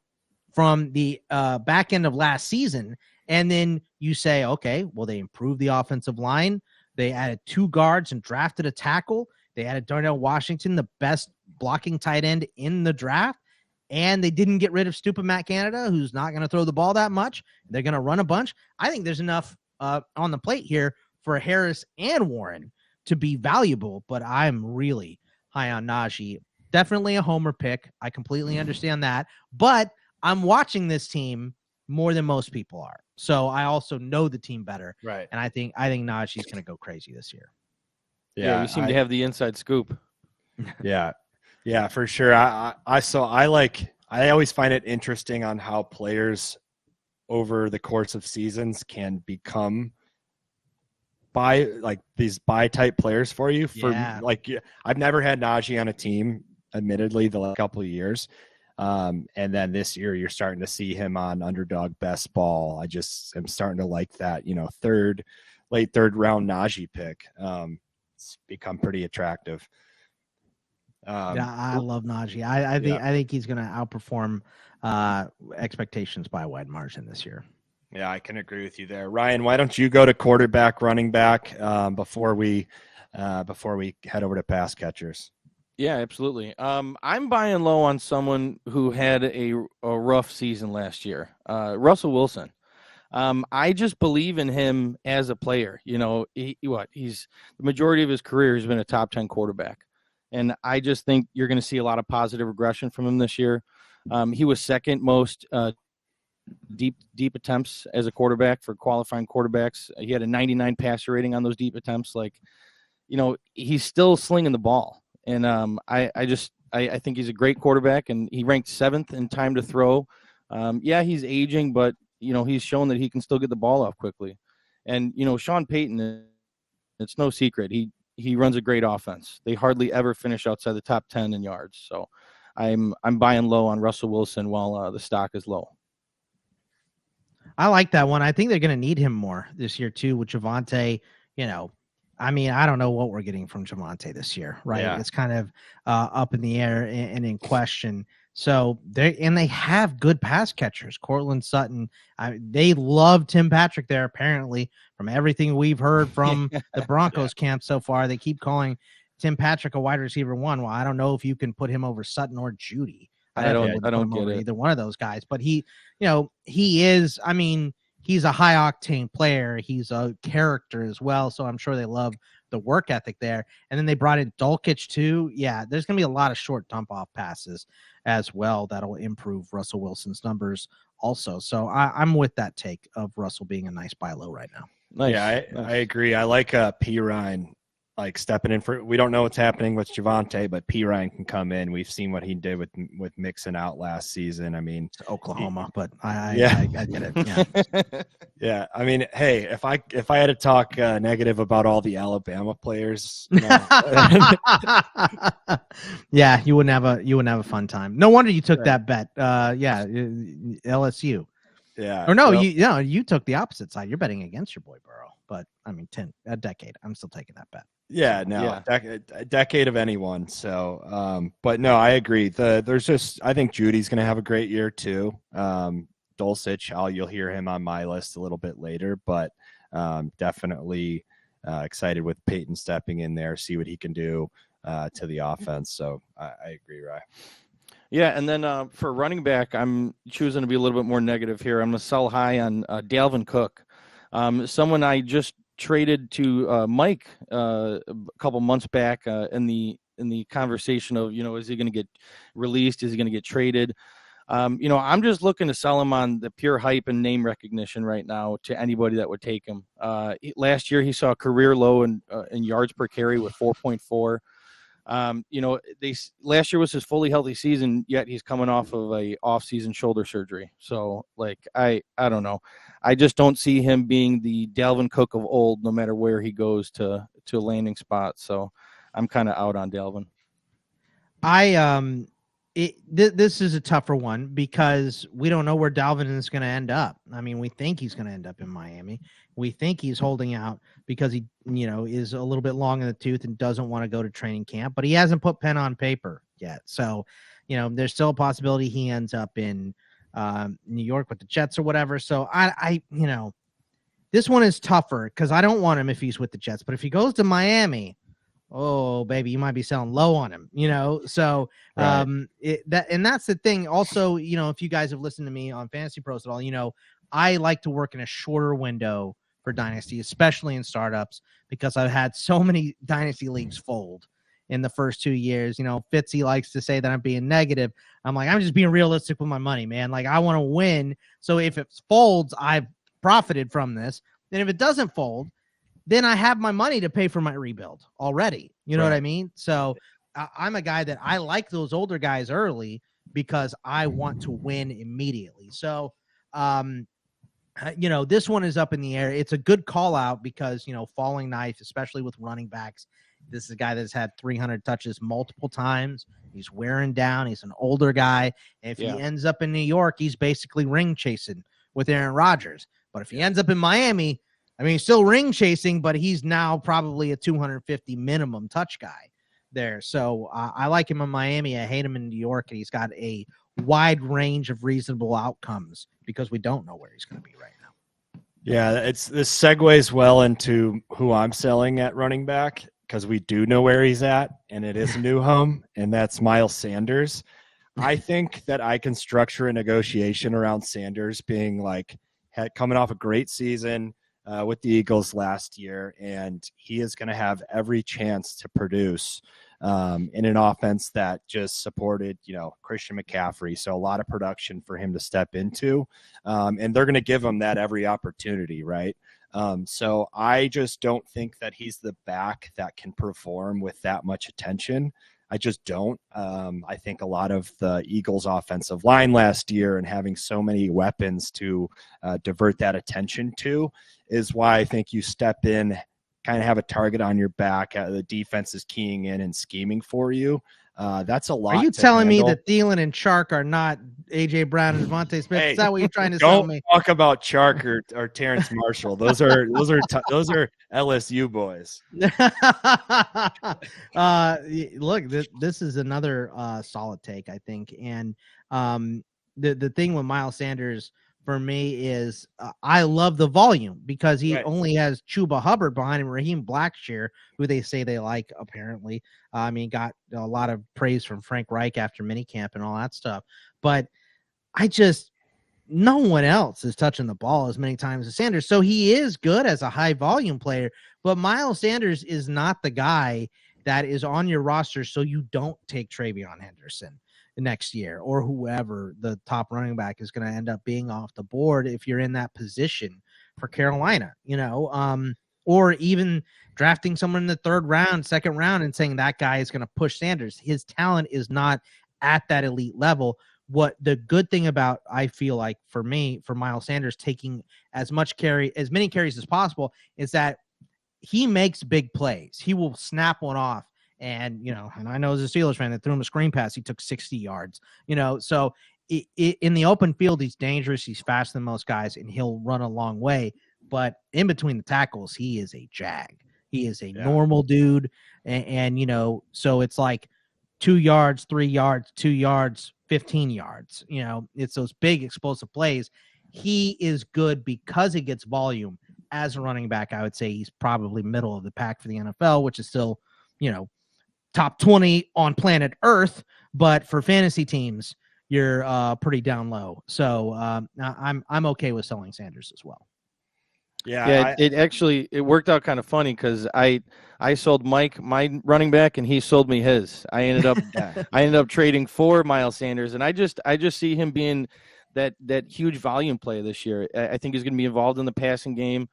from the back end of last season, and then you say, okay, well, they improved the offensive line. They added 2 guards and drafted a tackle. They added Darnell Washington, the best blocking tight end in the draft. And they didn't get rid of stupid Matt Canada, who's not going to throw the ball that much. They're going to run a bunch. I think there's enough on the plate here for Harris and Warren to be valuable, but I'm really high on Najee. Definitely a homer pick. I completely understand that. But I'm watching this team more than most people are. So I also know the team better. Right. And I think Najee's going to go crazy this year. Yeah, you seem to have the inside scoop. Yeah. Yeah, for sure. I always find it interesting on how players over the course of seasons can become these buy type players for you. I've never had Najee on a team, admittedly, the last couple of years. And then this year you're starting to see him on underdog best ball. I just am starting to like that, late third round Najee pick. It's become pretty attractive. I love Najee. I think he's going to outperform expectations by a wide margin this year. Yeah, I can agree with you there. Ryan, why don't you go to quarterback, running back before we head over to pass catchers? Yeah, absolutely. I'm buying low on someone who had a rough season last year, Russell Wilson. I just believe in him as a player. He's the majority of his career has been a top 10 quarterback. And I just think you're going to see a lot of positive regression from him this year. He was second most deep attempts as a quarterback for qualifying quarterbacks. He had a 99 passer rating on those deep attempts. He's still slinging the ball. And I think he's a great quarterback, and he ranked 7th in time to throw. He's aging, but he's shown that he can still get the ball off quickly. And Sean Payton, it's no secret, he runs a great offense. They hardly ever finish outside the top 10 in yards. So I'm buying low on Russell Wilson while the stock is low. I like that one. I think they're going to need him more this year too with Javonte. I don't know what we're getting from Javonte this year, right? Yeah. It's kind of up in the air and in question. So they have good pass catchers. Cortland Sutton, they love Tim Patrick there, apparently, from everything we've heard from the Broncos camp so far. They keep calling Tim Patrick a wide receiver 1. Well, I don't know if you can put him over Sutton or Judy. I don't get it. Either one of those guys, but he is, he's a high octane player. He's a character as well. So I'm sure they love the work ethic there. And then they brought in Dulcich too. Yeah, there's going to be a lot of short dump off passes as well that'll improve Russell Wilson's numbers also. So I'm with that take of Russell being a nice buy low right now. Nice. Yeah, I agree. I like P. Ryan like stepping in for. We don't know what's happening with Javonte, but P. Ryan can come in. We've seen what he did with Mixon out last season. I mean, it's Oklahoma, but I get it. Yeah. Yeah. I mean, hey, if I had to talk negative about all the Alabama players, yeah, you wouldn't have a fun time. No wonder you took that bet. Yeah, LSU. Yeah. Or no, you took the opposite side. You're betting against your boy Burrow. But I mean, a decade. I'm still taking that bet. Yeah, no, a decade of anyone. So, but no, I agree. I think Judy's going to have a great year too. Dulcich, you'll hear him on my list a little bit later, but definitely excited with Peyton stepping in there, see what he can do to the offense. So I agree, Rye. Yeah, and then for running back, I'm choosing to be a little bit more negative here. I'm going to sell high on Dalvin Cook, someone I just traded to Mike a couple months back in the conversation of, is he going to get released? Is he going to get traded? I'm just looking to sell him on the pure hype and name recognition right now to anybody that would take him. Last year he saw a career low in yards per carry with 4.4. Last year was his fully healthy season, yet he's coming off of a off-season shoulder surgery. So, I don't know. I just don't see him being the Dalvin Cook of old, no matter where he goes to a landing spot. So, I'm kind of out on Dalvin. This is a tougher one because we don't know where Dalvin is going to end up. I mean, we think he's going to end up in Miami. We think he's holding out because he, is a little bit long in the tooth and doesn't want to go to training camp, but he hasn't put pen on paper yet. So, there's still a possibility he ends up in New York with the Jets or whatever. So this one is tougher because I don't want him if he's with the Jets, but if he goes to Miami, oh baby, you might be selling low on him, so right. That's the thing also, if you guys have listened to me on FantasyPros at all, I like to work in a shorter window for Dynasty, especially in startups, because I've had so many Dynasty leagues fold in the first 2 years. Fitzy likes to say that I'm being negative. I'm like, I'm just being realistic with my money, man. Like, I want to win. So if it folds, I've profited from this. And if it doesn't fold, then I have my money to pay for my rebuild already. You know what I mean? So I'm a guy that I like those older guys early because I want to win immediately. So, this one is up in the air. It's a good call out because, falling knife, especially with running backs. This is a guy that's had 300 touches multiple times. He's wearing down. He's an older guy. And if he ends up in New York, he's basically ring chasing with Aaron Rodgers. But if he ends up in Miami, I mean, he's still ring chasing, but he's now probably a 250 minimum touch guy there. So I like him in Miami. I hate him in New York, and he's got a wide range of reasonable outcomes because we don't know where he's going to be right now. Yeah, this segues well into who I'm selling at running back because we do know where he's at, and it is a new home, and that's Miles Sanders. I think that I can structure a negotiation around Sanders being coming off a great season with the Eagles last year, and he is going to have every chance to produce in an offense that just supported, Christian McCaffrey. So a lot of production for him to step into, and they're going to give him that every opportunity, right? So I just don't think that he's the back that can perform with that much attention. I just don't. I think a lot of the Eagles' offensive line last year and having so many weapons to divert that attention to is why I think you step in, kind of have a target on your back. The defense is keying in and scheming for you. That's a lot. Are you telling me that Thielen and Chark are not A.J. Brown and Devontae Smith? Hey, is that what you're trying to tell me? Don't talk about Chark or Terrence Marshall. Those are LSU boys. Look, this is another solid take, I think. And the thing with Miles Sanders for me is I love the volume because he only has Chuba Hubbard behind him, Raheem Blackshear, who they say they like, apparently. Got a lot of praise from Frank Reich after minicamp and all that stuff. But no one else is touching the ball as many times as Sanders. So he is good as a high volume player, but Miles Sanders is not the guy that is on your roster so you don't take Travion Henderson next year or whoever the top running back is going to end up being off the board if you're in that position for Carolina, or even drafting someone in the third round, second round, and saying that guy is going to push Sanders. His talent is not at that elite level. What the good thing about, I feel like for Miles Sanders taking as many carries as possible is that he makes big plays. He will snap one off. And, and I know as a Steelers fan that threw him a screen pass, he took 60 yards, so in the open field, he's dangerous. He's faster than most guys and he'll run a long way, but in between the tackles, he is a jag. He is a normal dude. And, so it's like 2 yards, 3 yards, 2 yards, 15 yards. It's those big explosive plays. He is good because he gets volume. As a running back, I would say he's probably middle of the pack for the NFL, which is still, top 20 on planet Earth. But for fantasy teams, you're pretty down low. So I'm okay with selling Sanders as well. Yeah, it worked out kind of funny because I sold Mike my running back and he sold me his. I ended up trading for Miles Sanders, and I just see him being that huge volume play this year. I think he's going to be involved in the passing game.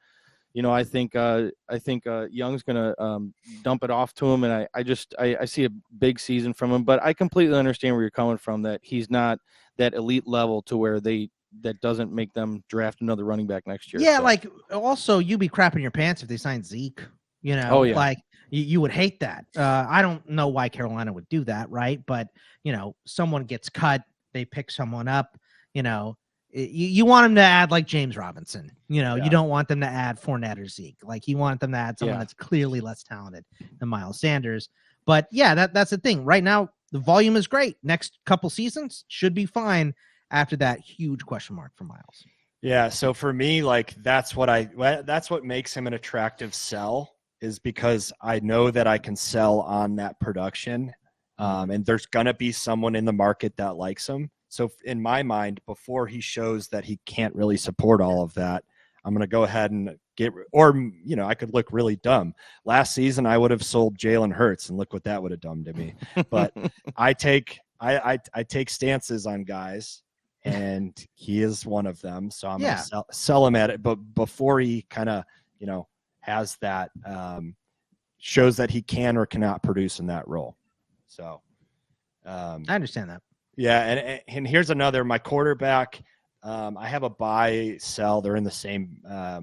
I think Young's going to dump it off to him, and I see a big season from him. But I completely understand where you're coming from, that he's not that elite level to where that doesn't make them draft another running back next year. Yeah, like also you'd be crapping your pants if they signed Zeke. Like you would hate that. I don't know why Carolina would do that, right? But someone gets cut, they pick someone up. You want them to add like James Robinson. You don't want them to add Fournette or Zeke. Like you want them to add someone that's clearly less talented than Miles Sanders. But yeah, that's the thing. Right now, the volume is great. Next couple seasons should be fine after that huge question mark for Miles. Yeah. So for me, like that's what makes him an attractive sell, is because I know that I can sell on that production. And there's going to be someone in the market that likes him. So in my mind, before he shows that he can't really support all of that, I'm going to go ahead and I could look really dumb. Last season, I would have sold Jalen Hurts, and look what that would have done to me. But I take stances on guys, and he is one of them. So I'm going to sell him at it. But before he kind of, has that, shows that he can or cannot produce in that role. So I understand that. Yeah, and here's another. My quarterback, I have a buy, sell. They're in the same. I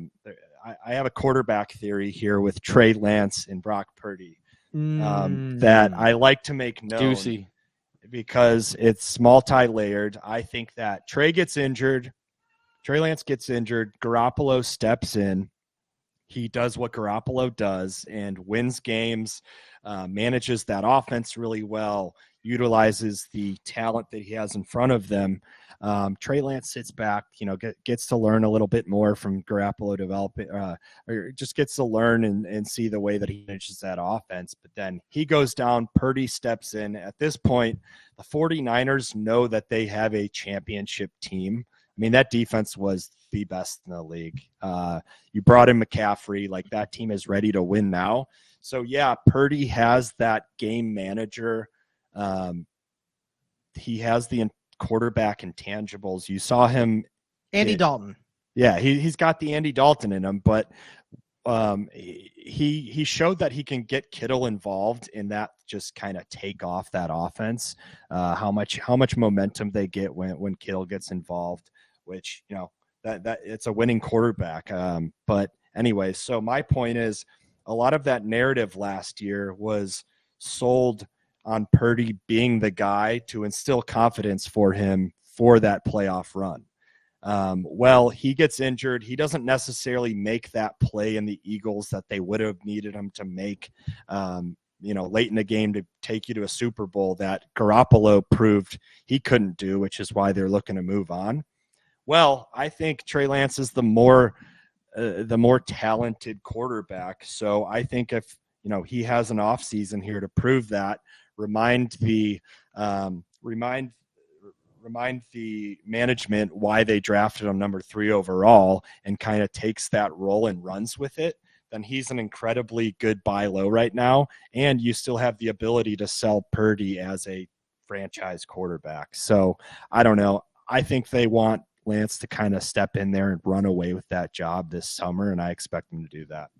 have a quarterback theory here with Trey Lance and Brock Purdy that I like to make known. Juicy. Because it's multi-layered. I think that Trey Lance gets injured, Garoppolo steps in. He does what Garoppolo does and wins games, manages that offense really well, utilizes the talent that he has in front of them. Trey Lance sits back, gets to learn a little bit more from Garoppolo developing, or just gets to learn and see the way that he manages that offense. But then he goes down, Purdy steps in. At this point, the 49ers know that they have a championship team. I mean, that defense was the best in the league. You brought in McCaffrey, like that team is ready to win now. So yeah, Purdy has that game manager. He has the quarterback intangibles. You saw him, Andy Dalton. Yeah, he's got the Andy Dalton in him, but he showed that he can get Kittle involved in that, just kind of take off that offense. How much momentum they get when Kittle gets involved, which that it's a winning quarterback. But anyway, so my point is, a lot of that narrative last year was sold on Purdy being the guy to instill confidence for him for that playoff run. Well, he gets injured. He doesn't necessarily make that play in the Eagles that they would have needed him to make, late in the game to take you to a Super Bowl that Garoppolo proved he couldn't do, which is why they're looking to move on. Well, I think Trey Lance is the more talented quarterback. So I think if, he has an off season here to prove that, remind remind the management why they drafted him number 3 overall and kind of takes that role and runs with it, then he's an incredibly good buy low right now. And you still have the ability to sell Purdy as a franchise quarterback. So I don't know. I think they want Lance to kind of step in there and run away with that job this summer, and I expect him to do that.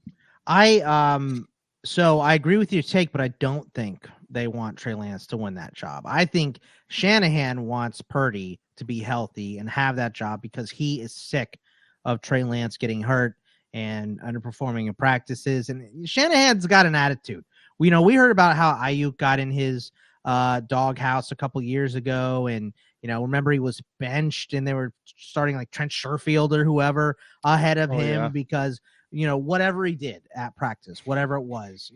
So I agree with your take, but I don't think they want Trey Lance to win that job. I think Shanahan wants Purdy to be healthy and have that job because he is sick of Trey Lance getting hurt and underperforming in practices. And Shanahan's got an attitude. We heard about how Ayuk got in his doghouse a couple years ago, and remember he was benched and they were starting like Trent Sherfield or whoever ahead of him because whatever he did at practice, whatever it was,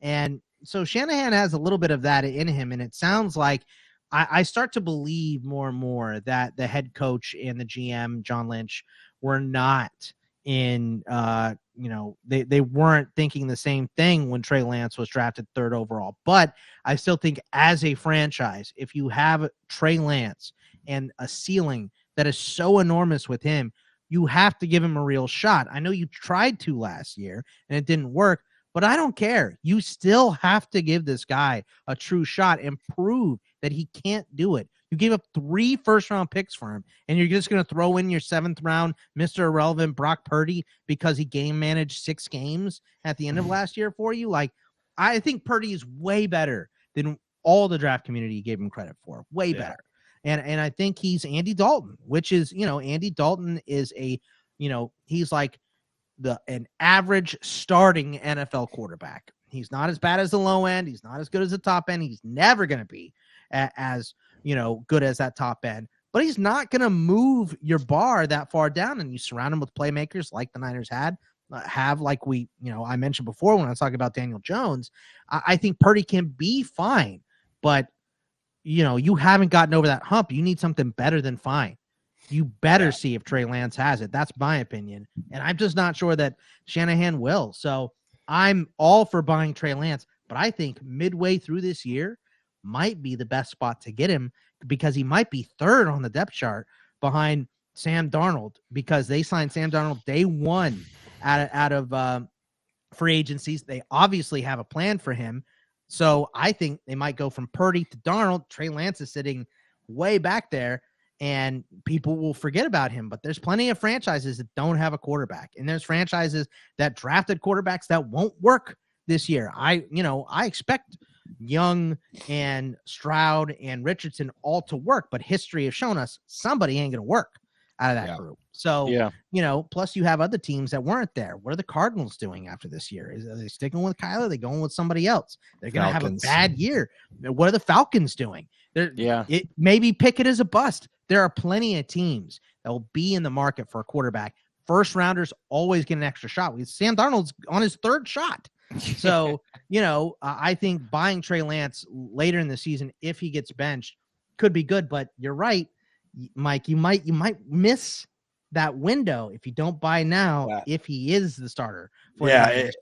and so Shanahan has a little bit of that in him. And it sounds like I start to believe more and more that the head coach and the GM, John Lynch, were not in, they weren't thinking the same thing when Trey Lance was drafted 3rd overall. But I still think as a franchise, if you have Trey Lance and a ceiling that is so enormous with him, you have to give him a real shot. I know you tried to last year and it didn't work, but I don't care. You still have to give this guy a true shot and prove that he can't do it. You gave up 3 first-round picks for him, and you're just going to throw in your 7th round Mr. Irrelevant Brock Purdy because he game managed 6 games at the end of last year for you? Like, I think Purdy is way better than all the draft community gave him credit for. Way better. And I think he's Andy Dalton, which is, Andy Dalton is he's like an average starting NFL quarterback. He's not as bad as the low end. He's not as good as the top end. He's never going to be as good as that top end, but he's not going to move your bar that far down. And you surround him with playmakers like the Niners have like I mentioned before when I was talking about Daniel Jones. I think Purdy can be fine, but you haven't gotten over that hump. You need something better than fine. You better see if Trey Lance has it. That's my opinion. And I'm just not sure that Shanahan will. So I'm all for buying Trey Lance, but I think midway through this year might be the best spot to get him because he might be 3rd on the depth chart behind Sam Darnold because they signed Sam Darnold day 1 out of free agencies. They obviously have a plan for him. So I think they might go from Purdy to Darnold. Trey Lance is sitting way back there and people will forget about him. But there's plenty of franchises that don't have a quarterback. And there's franchises that drafted quarterbacks that won't work this year. I expect Young and Stroud and Richardson all to work, but history has shown us somebody ain't going to work out of that group. So, plus you have other teams that weren't there. What are the Cardinals doing after this year? Are they sticking with Kyler? Are they going with somebody else? They're going to have a bad year. What are the Falcons doing? Maybe Pickett is a bust. There are plenty of teams that will be in the market for a quarterback. First rounders always get an extra shot. Sam Darnold's on his 3rd shot. So, I think buying Trey Lance later in the season, if he gets benched, could be good. But you're right, Mike, you might miss that window if you don't buy now, if he is the starter.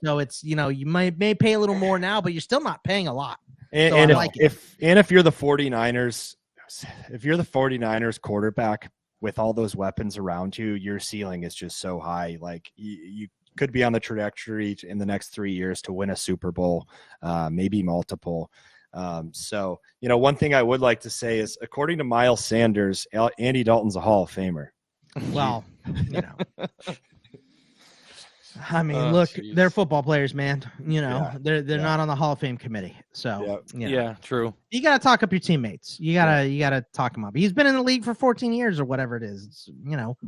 So it's, you may pay a little more now, but you're still not paying a lot. And if you're the 49ers, if you're the 49ers quarterback with all those weapons around you, your ceiling is just so high. Like you could be on the trajectory in the next 3 years to win a Super Bowl, maybe multiple. So, one thing I would like to say is, according to Miles Sanders, Andy Dalton's a Hall of Famer. Well, I mean, look, they're football players, man. They're not on the Hall of Fame committee. So, true. You got to talk up your teammates. You got to talk them up. He's been in the league for 14 years or whatever it is. It's,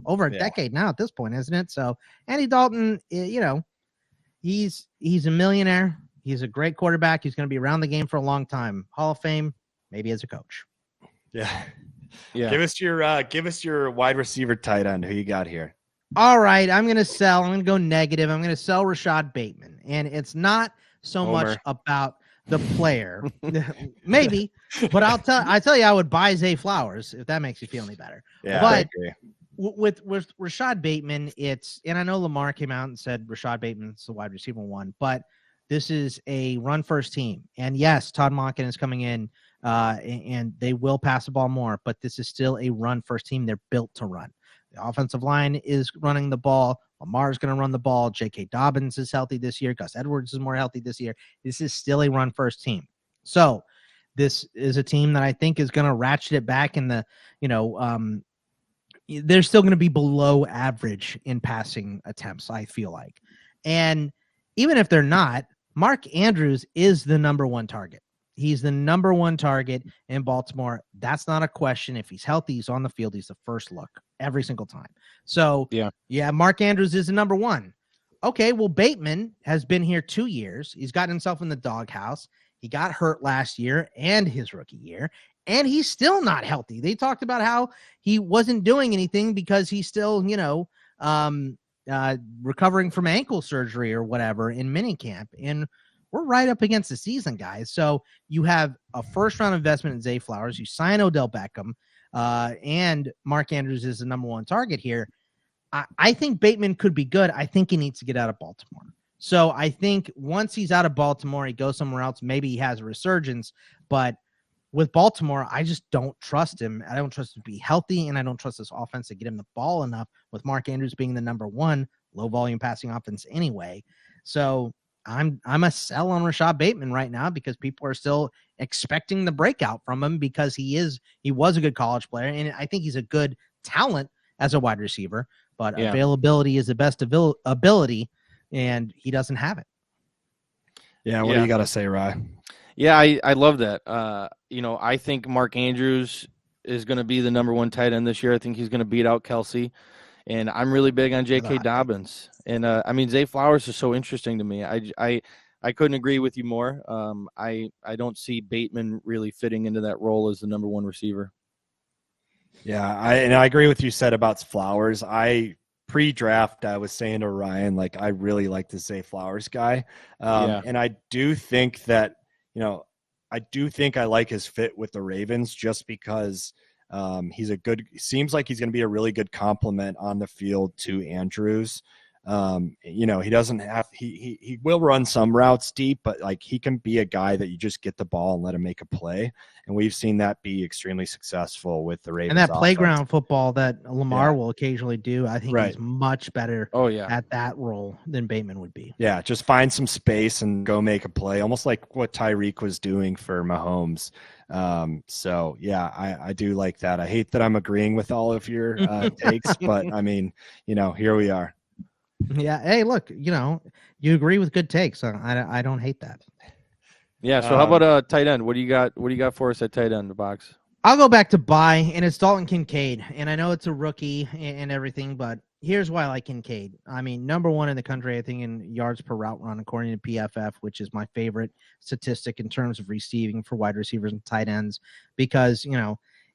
over a decade now at this point, isn't it? So, Andy Dalton, he's a millionaire. He's a great quarterback. He's going to be around the game for a long time. Hall of Fame, maybe as a coach. Yeah. Give us your wide receiver tight end. Who you got here? All right, I'm going to go negative. I'm going to sell Rashad Bateman. And it's not so much about the player. Maybe, but I tell you, I would buy Zay Flowers if that makes you feel any better. Yeah, but I agree. With Rashad Bateman, and I know Lamar came out and said Rashad Bateman's the wide receiver 1, but this is a run-first team. And yes, Todd Monken is coming in and they will pass the ball more, but this is still a run-first team. They're built to run. The offensive line is running the ball. Lamar's going to run the ball. J.K. Dobbins is healthy this year. Gus Edwards is more healthy this year. This is still a run-first team. So this is a team that I think is going to ratchet it back in the, they're still going to be below average in passing attempts, I feel like. And even if they're not, Mark Andrews is the number one target. He's the number one target in Baltimore. That's not a question. If he's healthy, he's on the field. He's the first look every single time. So, yeah, Mark Andrews is the number one. Okay, well, Bateman has been here 2 years. He's gotten himself in the doghouse. He got hurt last year and his rookie year, and he's still not healthy. They talked about how he wasn't doing anything because he's still, recovering from ankle surgery or whatever in minicamp. And we're right up against the season, guys. So you have a first-round investment in Zay Flowers. You sign Odell Beckham, and Mark Andrews is the number one target here. I think Bateman could be good. I think he needs to get out of Baltimore. So I think once he's out of Baltimore, he goes somewhere else. Maybe he has a resurgence. But with Baltimore, I just don't trust him. I don't trust him to be healthy, and I don't trust this offense to get him the ball enough with Mark Andrews being the number one low-volume passing offense anyway. So I'm a sell on Rashad Bateman right now because people are still expecting the breakout from him because he was a good college player, and I think he's a good talent as a wide receiver, but availability is the best ability, and he doesn't have it. Yeah, what do you got to say, Rye? Yeah, I love that. I think Mark Andrews is going to be the number one tight end this year. I think he's going to beat out Kelsey. And I'm really big on J.K. Dobbins. And, Zay Flowers is so interesting to me. I couldn't agree with you more. I don't see Bateman really fitting into that role as the number one receiver. Yeah, I agree with you said about Flowers. Pre-draft, I was saying to Ryan, I really like the Zay Flowers guy. And I do think that, I like his fit with the Ravens just because – seems like he's going to be a really good complement on the field to Andrews. He doesn't have, he will run some routes deep, but he can be a guy that you just get the ball and let him make a play. And we've seen that be extremely successful with the Ravens. And that playground football that Lamar will occasionally do, I think he's much better at that role than Bateman would be. Yeah. Just find some space and go make a play, almost like what Tyreek was doing for Mahomes. I do like that. I hate that I'm agreeing with all of your takes, but here we are. Yeah. Hey, look, you agree with good takes. I don't hate that. Yeah. So how about tight end? What do you got for us at tight end, the box? I'll go back to buy, and it's Dalton Kincaid. And I know it's a rookie and everything, but here's why I like Kincaid. Number one in the country, I think, in yards per route run, according to PFF, which is my favorite statistic in terms of receiving for wide receivers and tight ends, because,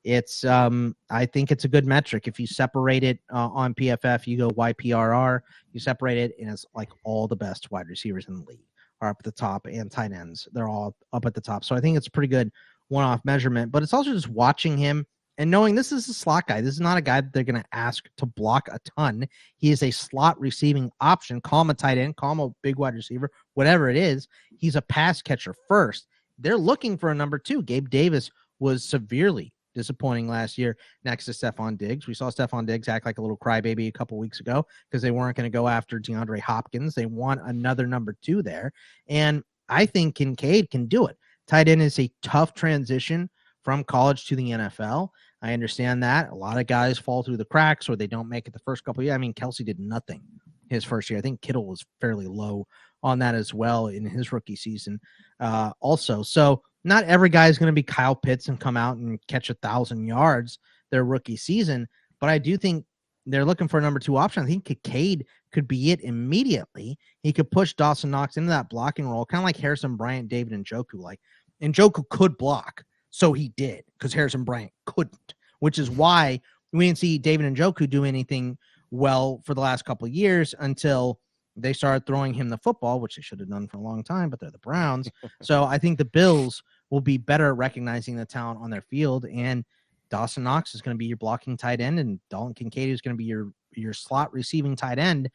it's I think it's a good metric. If you separate it on PFF, you go YPRR, you separate it, and it's all the best wide receivers in the league are up at the top, and tight ends, they're all up at the top. So I think it's a pretty good one-off measurement, but it's also just watching him and knowing this is a slot guy. This is not a guy that they're going to ask to block a ton. He is a slot receiving option. Call him a tight end, call him a big wide receiver, whatever it is. He's a pass catcher first. They're looking for a number two. Gabe Davis was severely disappointing last year next to Stephon Diggs. We saw Stephon Diggs act like a little crybaby a couple weeks ago because they weren't going to go after DeAndre Hopkins. They want another number two there. And I think Kincaid can do it. Tight end is a tough transition from college to the NFL. I understand that. A lot of guys fall through the cracks or they don't make it the first couple of years. Kelsey did nothing his first year. I think Kittle was fairly low on that as well in his rookie season also. So not every guy is going to be Kyle Pitts and come out and catch 1,000 yards their rookie season, but I do think they're looking for a number two option. I think Kincaid could be it immediately. He could push Dawson Knox into that blocking role, kind of like Harrison Bryant, David Njoku. Njoku could block, so he did, because Harrison Bryant couldn't, which is why we didn't see David Njoku do anything well for the last couple of years until they started throwing him the football, which they should have done for a long time, but they're the Browns. So I think the Bills will be better at recognizing the talent on their field, and Dawson Knox is going to be your blocking tight end, and Dalton Kincaid is going to be your slot receiving tight end,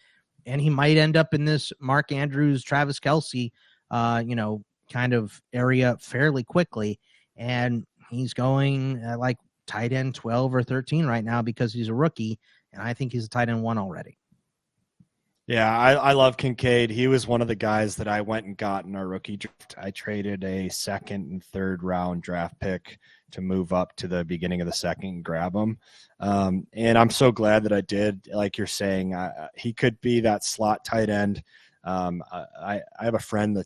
and he might end up in this Mark Andrews, Travis Kelce, kind of area fairly quickly. and he's going like tight end 12 or 13 right now because he's a rookie, and I think he's a tight end 1 already. Yeah, I love Kincaid. He was one of the guys that I went and got in our rookie draft. I traded a second and third round draft pick to move up to the beginning of the second and grab him. And I'm so glad that I did. Like you're saying, he could be that slot tight end. I have a friend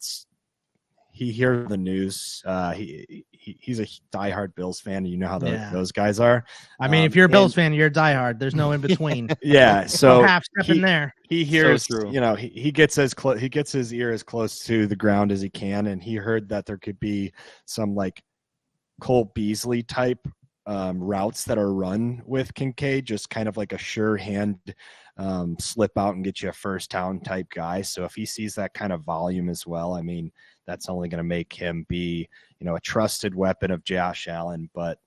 he hears the news. He's a diehard Bills fan. You know how those guys are. I mean, if you're a Bills fan, you're a diehard. There's no in between. Yeah, so no half step in there. He hears, he gets he gets his ear as close to the ground as he can, and he heard that there could be some like Cole Beasley type routes that are run with Kincaid, just kind of like a sure hand slip out and get you a first down type guy. So if he sees that kind of volume as well, I mean, that's only going to make him be, a trusted weapon of Josh Allen, but,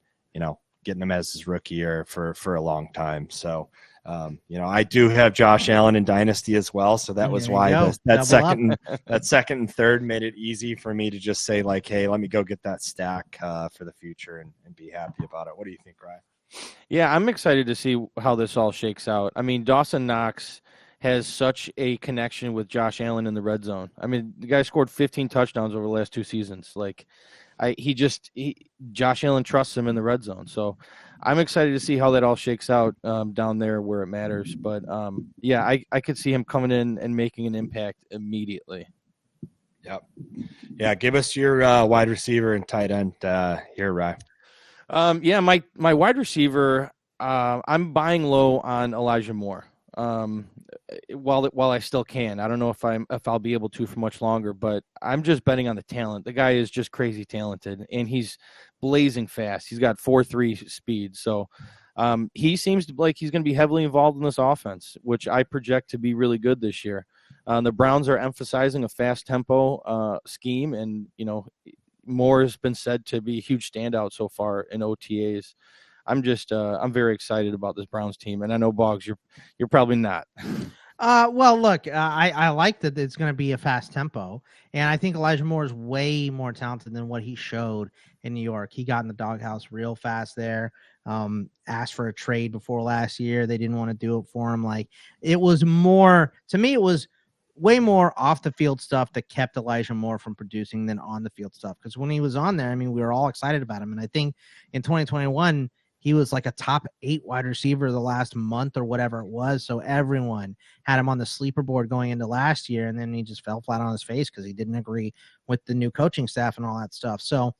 getting him as his rookie year for a long time. So, I do have Josh Allen in Dynasty as well. So that was why that second and third made it easy for me to just say like, hey, let me go get that stack for the future and be happy about it. What do you think, Ryan? Yeah, I'm excited to see how this all shakes out. I mean, Dawson Knox has such a connection with Josh Allen in the red zone. I mean, the guy scored 15 touchdowns over the last 2 seasons. Like, Josh Allen trusts him in the red zone. So I'm excited to see how that all shakes out down there where it matters. But, I could see him coming in and making an impact immediately. Yep. Yeah, give us your wide receiver and tight end here, Ryan. My wide receiver, I'm buying low on Elijah Moore. While I still can. I don't know if I'll be able to for much longer, but I'm just betting on the talent. The guy is just crazy talented, and he's blazing fast. He's got 4.3 speed. So he seems like he's going to be heavily involved in this offense, which I project to be really good this year. The Browns are emphasizing a fast tempo scheme, and Moore has been said to be a huge standout so far in OTAs. I'm very excited about this Browns team, and I know Boggs, you're probably not. Well, look, I like that it's going to be a fast tempo, and I think Elijah Moore is way more talented than what he showed in New York. He got in the doghouse real fast there. Asked for a trade before last year. They didn't want to do it for him. Like, it was more, to me, it was way more off the field stuff that kept Elijah Moore from producing than on the field stuff. Because when he was on there, I mean, we were all excited about him, and I think in 2021. He was like a top 8 wide receiver the last month or whatever it was. So everyone had him on the sleeper board going into last year. And then he just fell flat on his face because he didn't agree with the new coaching staff and all that stuff. So,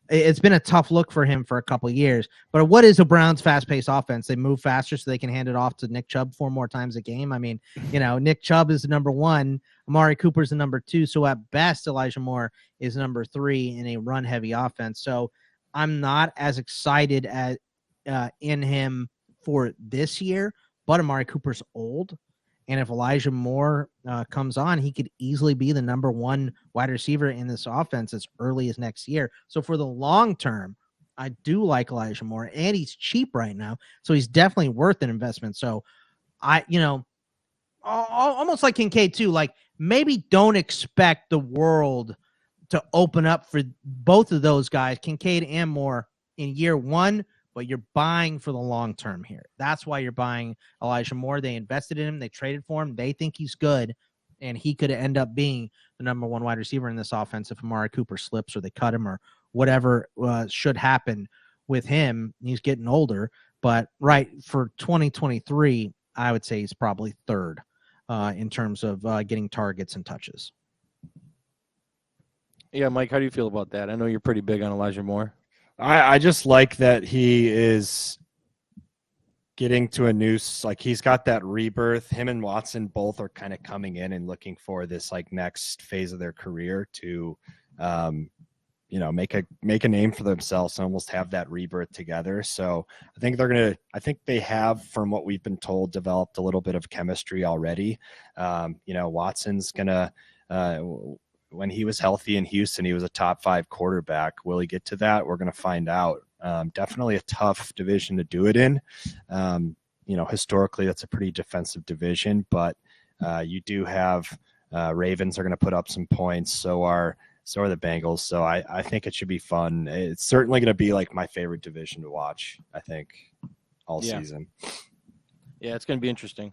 it's been a tough look for him for a couple of years. But what is a Browns fast-paced offense? They move faster so they can hand it off to Nick Chubb 4 more times a game. I mean, Nick Chubb is the number 1. Amari Cooper's the number 2. So at best, Elijah Moore is number 3 in a run-heavy offense. So I'm not as excited in him for this year, but Amari Cooper's old. And if Elijah Moore comes on, he could easily be the number 1 wide receiver in this offense as early as next year. So for the long term, I do like Elijah Moore, and he's cheap right now. So he's definitely worth an investment. So almost like Kincaid too, like maybe don't expect the world to open up for both of those guys, Kincaid and Moore, in year 1, but you're buying for the long term here. That's why you're buying Elijah Moore. They invested in him. They traded for him. They think he's good, and he could end up being the number 1 wide receiver in this offense if Amari Cooper slips or they cut him or whatever should happen with him. He's getting older, but for 2023, I would say he's probably 3rd in terms of getting targets and touches. Yeah, Mike, how do you feel about that? I know you're pretty big on Elijah Moore. I just like that he is getting to a new, like he's got that rebirth. Him and Watson both are kind of coming in and looking for this like next phase of their career to, make a name for themselves and almost have that rebirth together. So I think they have, from what we've been told, developed a little bit of chemistry already. Watson's gonna, when he was healthy in Houston, he was a top 5 quarterback. Will he get to that? We're going to find out. Definitely a tough division to do it in. Historically, that's a pretty defensive division, but you do have Ravens are going to put up some points. So are So are the Bengals. So I think it should be fun. It's certainly going to be like my favorite division to watch, I think, all season. Yeah, it's going to be interesting.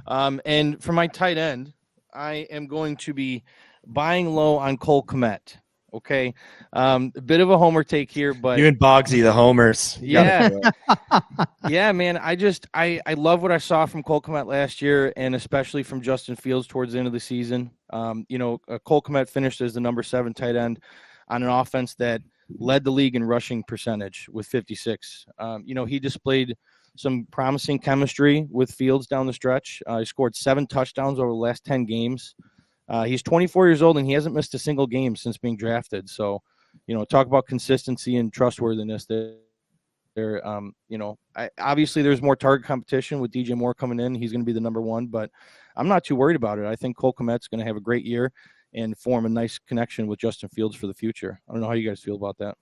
And for my tight end, I am going to be buying low on Cole Kmet. Okay. A bit of a homer take here, but you and Boggsy, the homers. Yeah. Yeah, man. I love what I saw from Cole Kmet last year, and especially from Justin Fields towards the end of the season. Cole Kmet finished as the number 7 tight end on an offense that led the league in rushing percentage with 56. He displayed some promising chemistry with Fields down the stretch. He scored 7 touchdowns over the last 10 games. He's 24 years old, and he hasn't missed a single game since being drafted. So, talk about consistency and trustworthiness there. Obviously there's more target competition with DJ Moore coming in. He's going to be the number 1, but I'm not too worried about it. I think Cole Kmet's going to have a great year and form a nice connection with Justin Fields for the future. I don't know how you guys feel about that.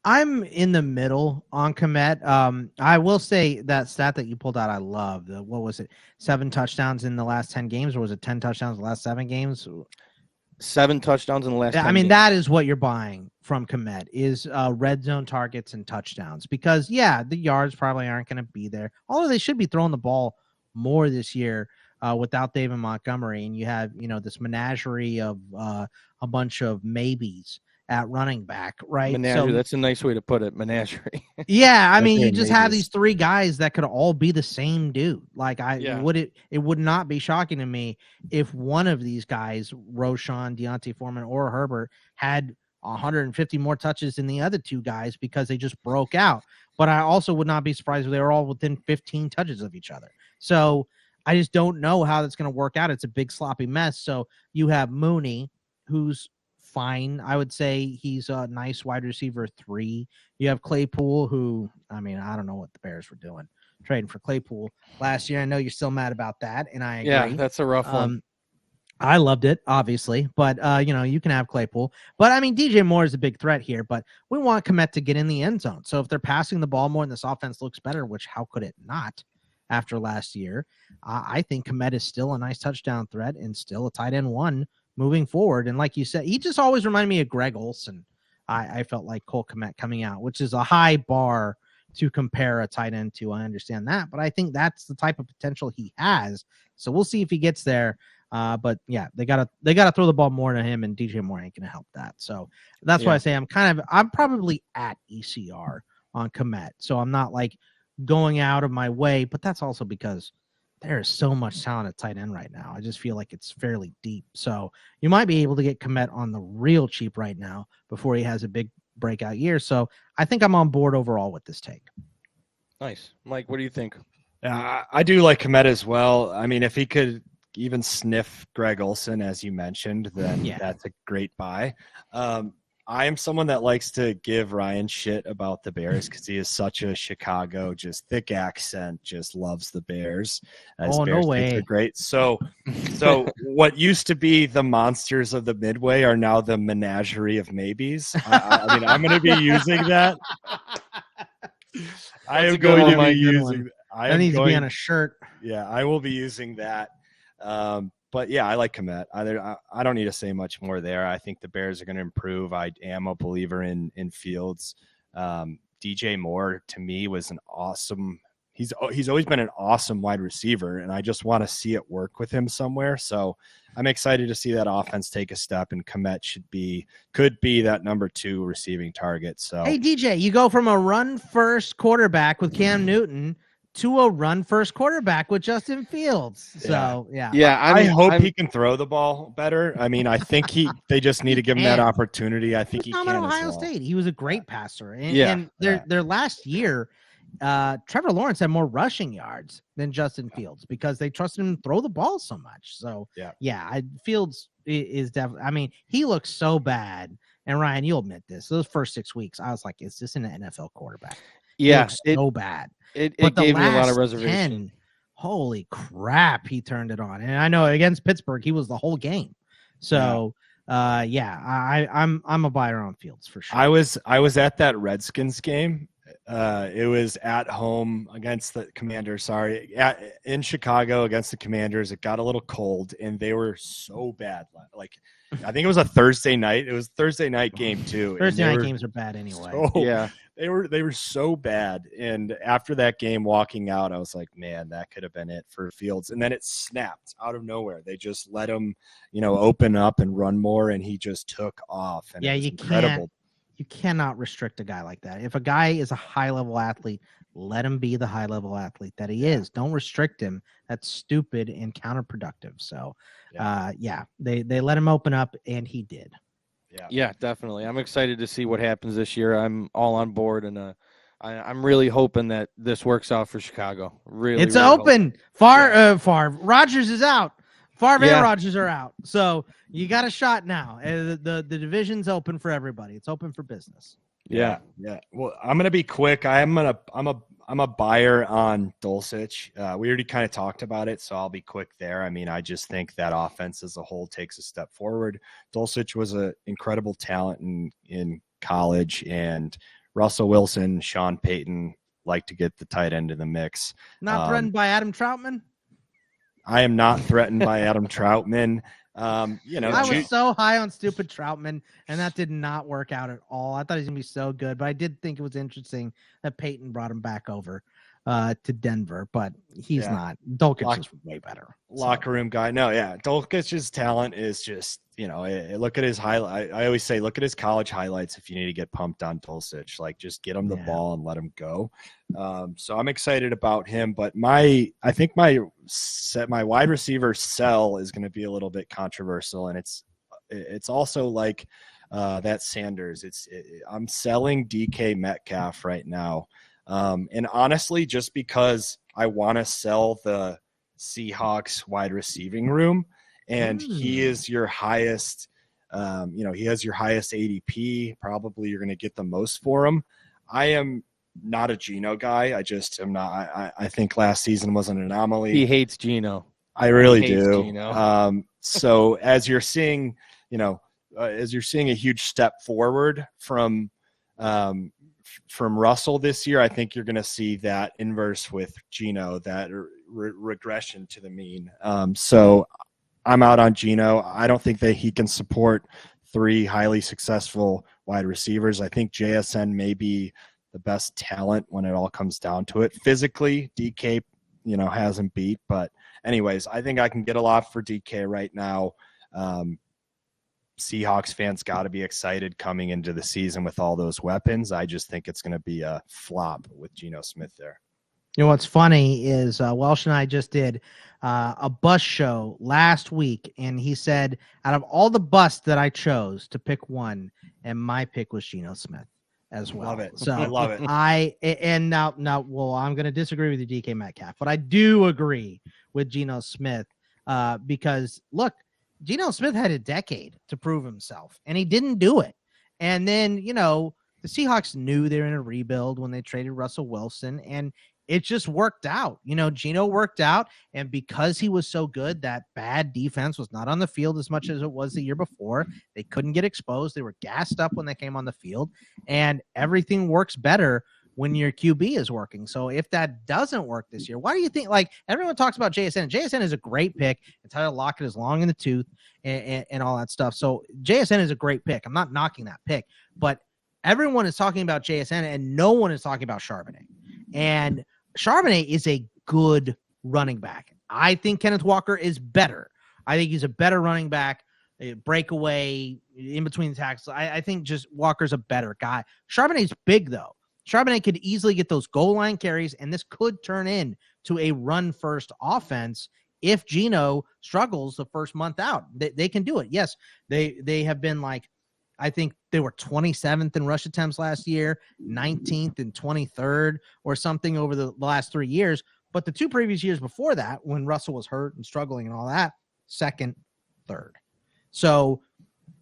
I'm in the middle on Kmet. I will say that stat that you pulled out, I love. What was it? 7 touchdowns in the last 10 games, or was it 10 touchdowns in the last 7 games? 7 touchdowns in the last 10 I mean, games. that is what you're buying from Kmet is red zone targets and touchdowns because, the yards probably aren't going to be there. Although they should be throwing the ball more this year without David Montgomery. And you have, this menagerie of a bunch of maybes at running back, right? Menagerie, that's a nice way to put it, menagerie. Yeah, I mean, you just have these 3 guys that could all be the same dude. Like, it would not be shocking to me if one of these guys, Roschon, Deontay Foreman, or Herbert, had 150 more touches than the other 2 guys because they just broke out. But I also would not be surprised if they were all within 15 touches of each other. So I just don't know how that's going to work out. It's a big sloppy mess. So you have Mooney, who's fine. I would say he's a nice wide receiver 3. You have Claypool, who, I mean, I don't know what the Bears were doing trading for Claypool last year. I know you're still mad about that, and I agree. Yeah, that's a rough one. I loved it, obviously, but you can have Claypool. But I mean, DJ Moore is a big threat here, but we want Kmet to get in the end zone. So if they're passing the ball more and this offense looks better, which how could it not after last year? I think Kmet is still a nice touchdown threat and still a tight end 1 moving forward. And like you said, he just always reminded me of Greg Olsen. I felt like Cole Kmet coming out, which is a high bar to compare a tight end to. I understand that, but I think that's the type of potential he has. So we'll see if he gets there. But yeah, they gotta throw the ball more to him, and DJ Moore ain't gonna help that. So that's why I say I'm probably at ECR on Kmet. So I'm not like going out of my way, but that's also because there is so much talent at tight end right now. I just feel like it's fairly deep. So you might be able to get Kmet on the real cheap right now before he has a big breakout year. So I think I'm on board overall with this take. Nice. Mike, what do you think? I do like Kmet as well. I mean, if he could even sniff Greg Olsen, as you mentioned, then that's a great buy. I am someone that likes to give Ryan shit about the Bears because he is such a Chicago, just thick accent, just loves the Bears. Bears no way. Are great. So what used to be the monsters of the Midway are now the menagerie of maybes. I mean, I'm going to be using that. I am going to be using. That needs to be on a shirt. Yeah, I will be using that. But yeah, I like Kmet. I don't need to say much more there. I think the Bears are going to improve. I am a believer in Fields. DJ Moore to me was an awesome. He's always been an awesome wide receiver, and I just want to see it work with him somewhere. So I'm excited to see that offense take a step, and Kmet could be that number 2 receiving target. So hey DJ, you go from a run first quarterback with Cam Newton to a run-first quarterback with Justin Fields. So, I hope he can throw the ball better. I mean, I think they just need to give him that opportunity. I think he can. Ohio State, he was a great passer. And their last year, Trevor Lawrence had more rushing yards than Justin Fields because they trusted him to throw the ball so much. So, Fields is definitely – I mean, he looks so bad. And, Ryan, you'll admit this. Those first 6 weeks, I was like, is this an NFL quarterback? Yeah. So bad. It gave me a lot of reservation. Holy crap, he turned it on. And I know against Pittsburgh, he was the whole game. So, I'm a buyer on Fields for sure. I was at that Redskins game It was at home against the Commanders. Sorry, in Chicago against the Commanders. It got a little cold, and they were so bad. Like, I think it was a Thursday night. It was a Thursday night game too. Thursday night games are bad anyway. Yeah, they were so bad. And after that game, walking out, I was like, man, that could have been it for Fields. And then it snapped out of nowhere. They just let him, open up and run more, and he just took off. And yeah, it was incredible. You cannot restrict a guy like that. If a guy is a high-level athlete, let him be the high-level athlete that he is. Don't restrict him. That's stupid and counterproductive. So, they let him open up, and he did. Yeah, definitely. I'm excited to see what happens this year. I'm all on board, and I'm really hoping that this works out for Chicago. It's open. Favre. Rodgers is out. Favre and Rodgers are out. So you got a shot now. The division's open for everybody. It's open for business. Yeah. Well, I'm gonna be quick. I'm a buyer on Dulcich. We already kind of talked about it, so I'll be quick there. I mean, I just think that offense as a whole takes a step forward. Dulcich was an incredible talent in college, and Russell Wilson, Sean Payton like to get the tight end in the mix. Not threatened by Adam Troutman? I am not threatened by Adam Troutman. I was so high on stupid Troutman, and that did not work out at all. I thought he was going to be so good, but I did think it was interesting that Peyton brought him back over to Denver, but he's not. Dulcich is way better. Locker room guy. No, yeah. Dulcich's talent is just, look at his highlight. I always say, look at his college highlights if you need to get pumped on Dulcich. Like, just get him the ball and let him go. So I'm excited about him, but I think my wide receiver sell is going to be a little bit controversial, and it's also like that Sanders. I'm selling DK Metcalf right now. And honestly, just because I want to sell the Seahawks wide receiving room, and he is your highest, he has your highest ADP. Probably you're going to get the most for him. I am not a Geno guy. I just am not. I think last season was an anomaly. He hates Geno. I really do. So as you're seeing, a huge step forward from Russell this year, I think you're going to see that inverse with Geno, that regression to the mean. So I'm out on Geno. I don't think that he can support 3 highly successful wide receivers. I think JSN may be the best talent when it all comes down to it. Physically, DK, hasn't beat. But anyways, I think I can get a lot for DK right now. Seahawks fans got to be excited coming into the season with all those weapons. I just think it's going to be a flop with Geno Smith there. What's funny is Welsh and I just did a bus show last week, and he said, out of all the busts that I chose to pick one, and my pick was Geno Smith as well. Love it. So I love it. I'm going to disagree with you, DK Metcalf, but I do agree with Geno Smith because, look, Geno Smith had a decade to prove himself, and he didn't do it. And then, the Seahawks knew they were in a rebuild when they traded Russell Wilson, and it just worked out. Geno worked out, and because he was so good, that bad defense was not on the field as much as it was the year before. They couldn't get exposed. They were gassed up when they came on the field, and everything works better when your QB is working. So if that doesn't work this year, why do you think, like, everyone talks about JSN? JSN is a great pick, and Tyler Lockett is long in the tooth and all that stuff. So JSN is a great pick. I'm not knocking that pick, but everyone is talking about JSN, and no one is talking about Charbonnet. And Charbonnet is a good running back. I think Kenneth Walker is better. I think he's a better running back, a breakaway, in between the tackles. I think just Walker's a better guy. Charbonnet's big, though. Charbonnet could easily get those goal line carries, and this could turn into a run-first offense if Geno struggles the first month out. They can do it. Yes, they have been like, I think they were 27th in rush attempts last year, 19th and 23rd or something over the last 3 years. But the 2 previous years before that, when Russell was hurt and struggling and all that, 2nd, 3rd. So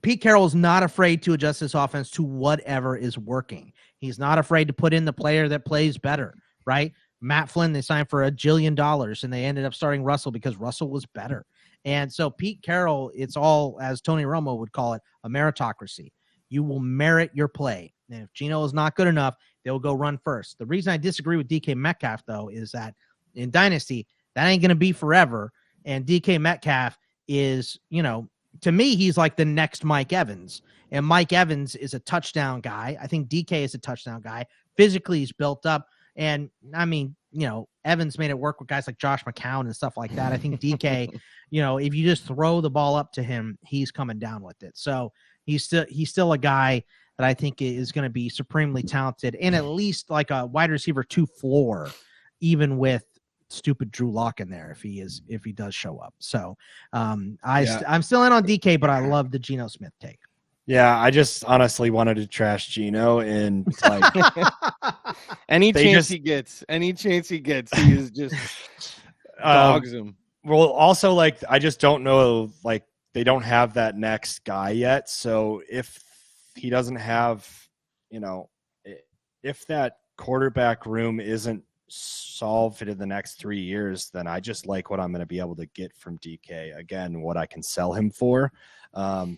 Pete Carroll is not afraid to adjust this offense to whatever is working. He's not afraid to put in the player that plays better, right? Matt Flynn, they signed for $1 jillion, and they ended up starting Russell because Russell was better. And so Pete Carroll, it's all, as Tony Romo would call it, a meritocracy. You will merit your play. And if Geno is not good enough, they'll go run first. The reason I disagree with DK Metcalf, though, is that in Dynasty, that ain't going to be forever. And DK Metcalf is, to me, he's like the next Mike Evans. And Mike Evans is a touchdown guy. I think DK is a touchdown guy. Physically, he's built up. And, I mean, Evans made it work with guys like Josh McCown and stuff like that. I think DK, if you just throw the ball up to him, he's coming down with it. So he's still a guy that I think is going to be supremely talented and at least like a wide receiver 2 floor, even with stupid Drew Lock in there if he does show up. So I'm still in on DK, but I love the Geno Smith take. Yeah, I just honestly wanted to trash Geno, and like any chance he gets, he is just dogs him. Well, also, like, I just don't know, like, they don't have that next guy yet. So if he doesn't have, if that quarterback room isn't solved in the next 3 years, then I just like what I'm going to be able to get from DK. Again, what I can sell him for.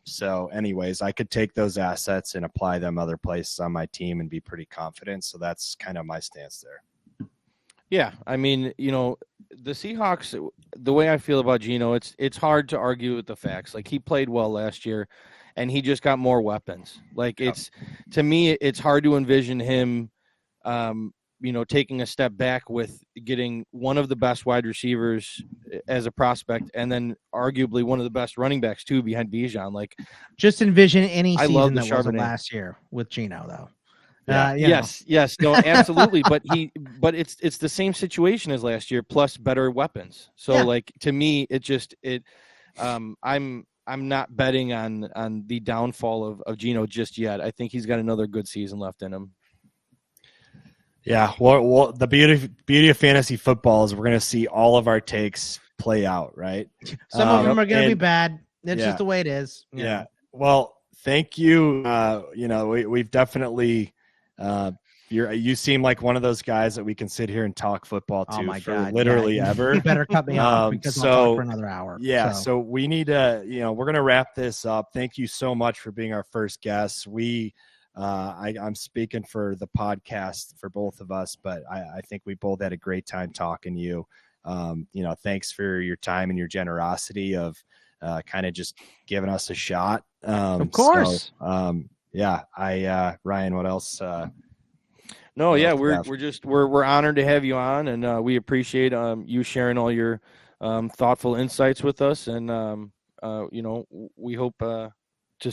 So anyways, I could take those assets and apply them other places on my team and be pretty confident. So that's kind of my stance there. Yeah. I mean, the Seahawks, the way I feel about Geno, it's hard to argue with the facts. Like, he played well last year and he just got more weapons. Like, to me, it's hard to envision him, taking a step back with getting one of the best wide receivers as a prospect and then arguably one of the best running backs too behind Bijan. Like, just envision any season that wasn't Charbonnet last year with Geno, though. Yes, no, absolutely. but it's the same situation as last year plus better weapons. So like, to me, I'm not betting on the downfall of Geno just yet. I think he's got another good season left in him. Yeah, well, the beauty of fantasy football is we're going to see all of our takes play out, right? Some of them are going to be bad. That's just the way it is. Yeah. Well, thank you. We've definitely. You seem like one of those guys that we can sit here and talk football to literally ever. You better cut me off because we'll talk for another hour. Yeah, so we need to. We're going to wrap this up. Thank you so much for being our first guest. I'm speaking for the podcast for both of us, but I think we both had a great time talking to you. Thanks for your time and your generosity of kind of just giving us a shot. Of course. So, Ryan, what else? We're honored to have you on, and we appreciate you sharing all your thoughtful insights with us, and we hope to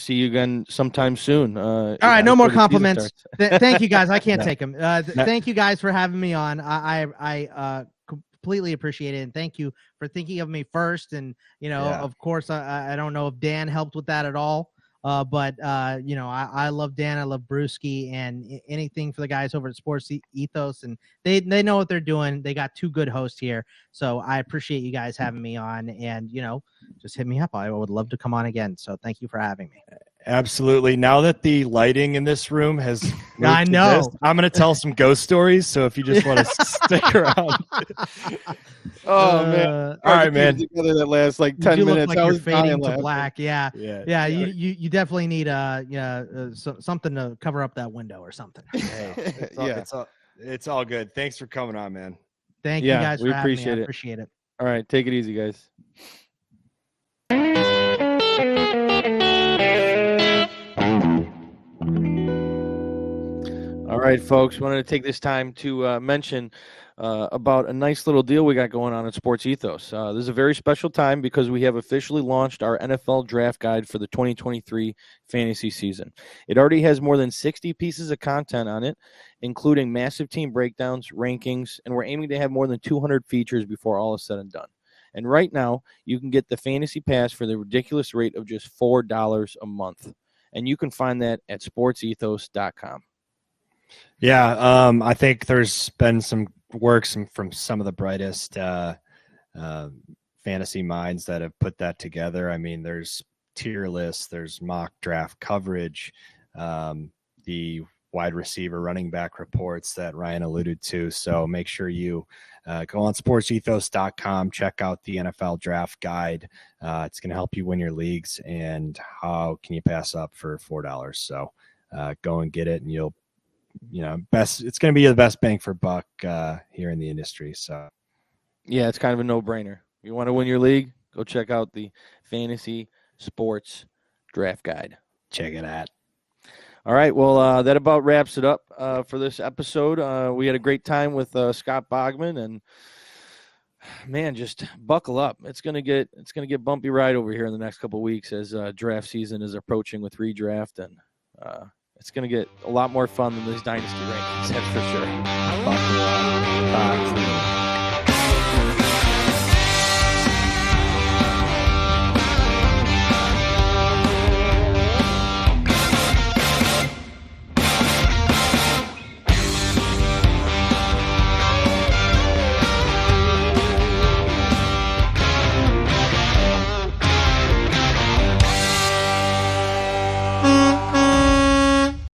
see you again sometime soon. All right, no more compliments. Thank you, guys. I can't take them. Thank you guys for having me on. I completely appreciate it, and thank you for thinking of me first. And of course, I don't know if Dan helped with that at all. But I love Dan, I love Brewski, and anything for the guys over at Sports Ethos, and they know what they're doing. They got 2 good hosts here, so I appreciate you guys having me on, and just hit me up. I would love to come on again. So thank you for having me. Absolutely. Now that the lighting in this room has I know. I'm going to tell some ghost stories. So if you just want to stick around. Oh, man. All right, man. Together that lasts like 10 minutes. Like you're fading to black. Yeah. You definitely need something to cover up that window or something. Hey, it's all good. Thanks for coming on, man. Thank you guys for having me. I appreciate it. All right. Take it easy, guys. All right, folks, wanted to take this time to mention about a nice little deal we got going on at Sports Ethos. This is a very special time because we have officially launched our NFL draft guide for the 2023 fantasy season. It already has more than 60 pieces of content on it, including massive team breakdowns, rankings, and we're aiming to have more than 200 features before all is said and done. And right now, you can get the Fantasy Pass for the ridiculous rate of just $4 a month. And you can find that at sportsethos.com. Yeah, I think there's been some work from some of the brightest fantasy minds that have put that together. I mean, there's tier lists, there's mock draft coverage, the wide receiver running back reports that Ryan alluded to. So make sure you go on sportsethos.com, check out the NFL draft guide. It's going to help you win your leagues, and how can you pass up for $4? So go and get it, and you'll it's going to be the best bang for buck here in the industry. So yeah, it's kind of a no-brainer. You want to win your league? Go check out the Fantasy Sports Draft Guide. Check it out. All right, well, that about wraps it up for this episode. We had a great time with Scott Bogman, and man, just buckle up. It's gonna get bumpy ride over here in the next couple of weeks as draft season is approaching with redraft, and it's gonna get a lot more fun than this Dynasty Rankings. That's for sure. Buckle up.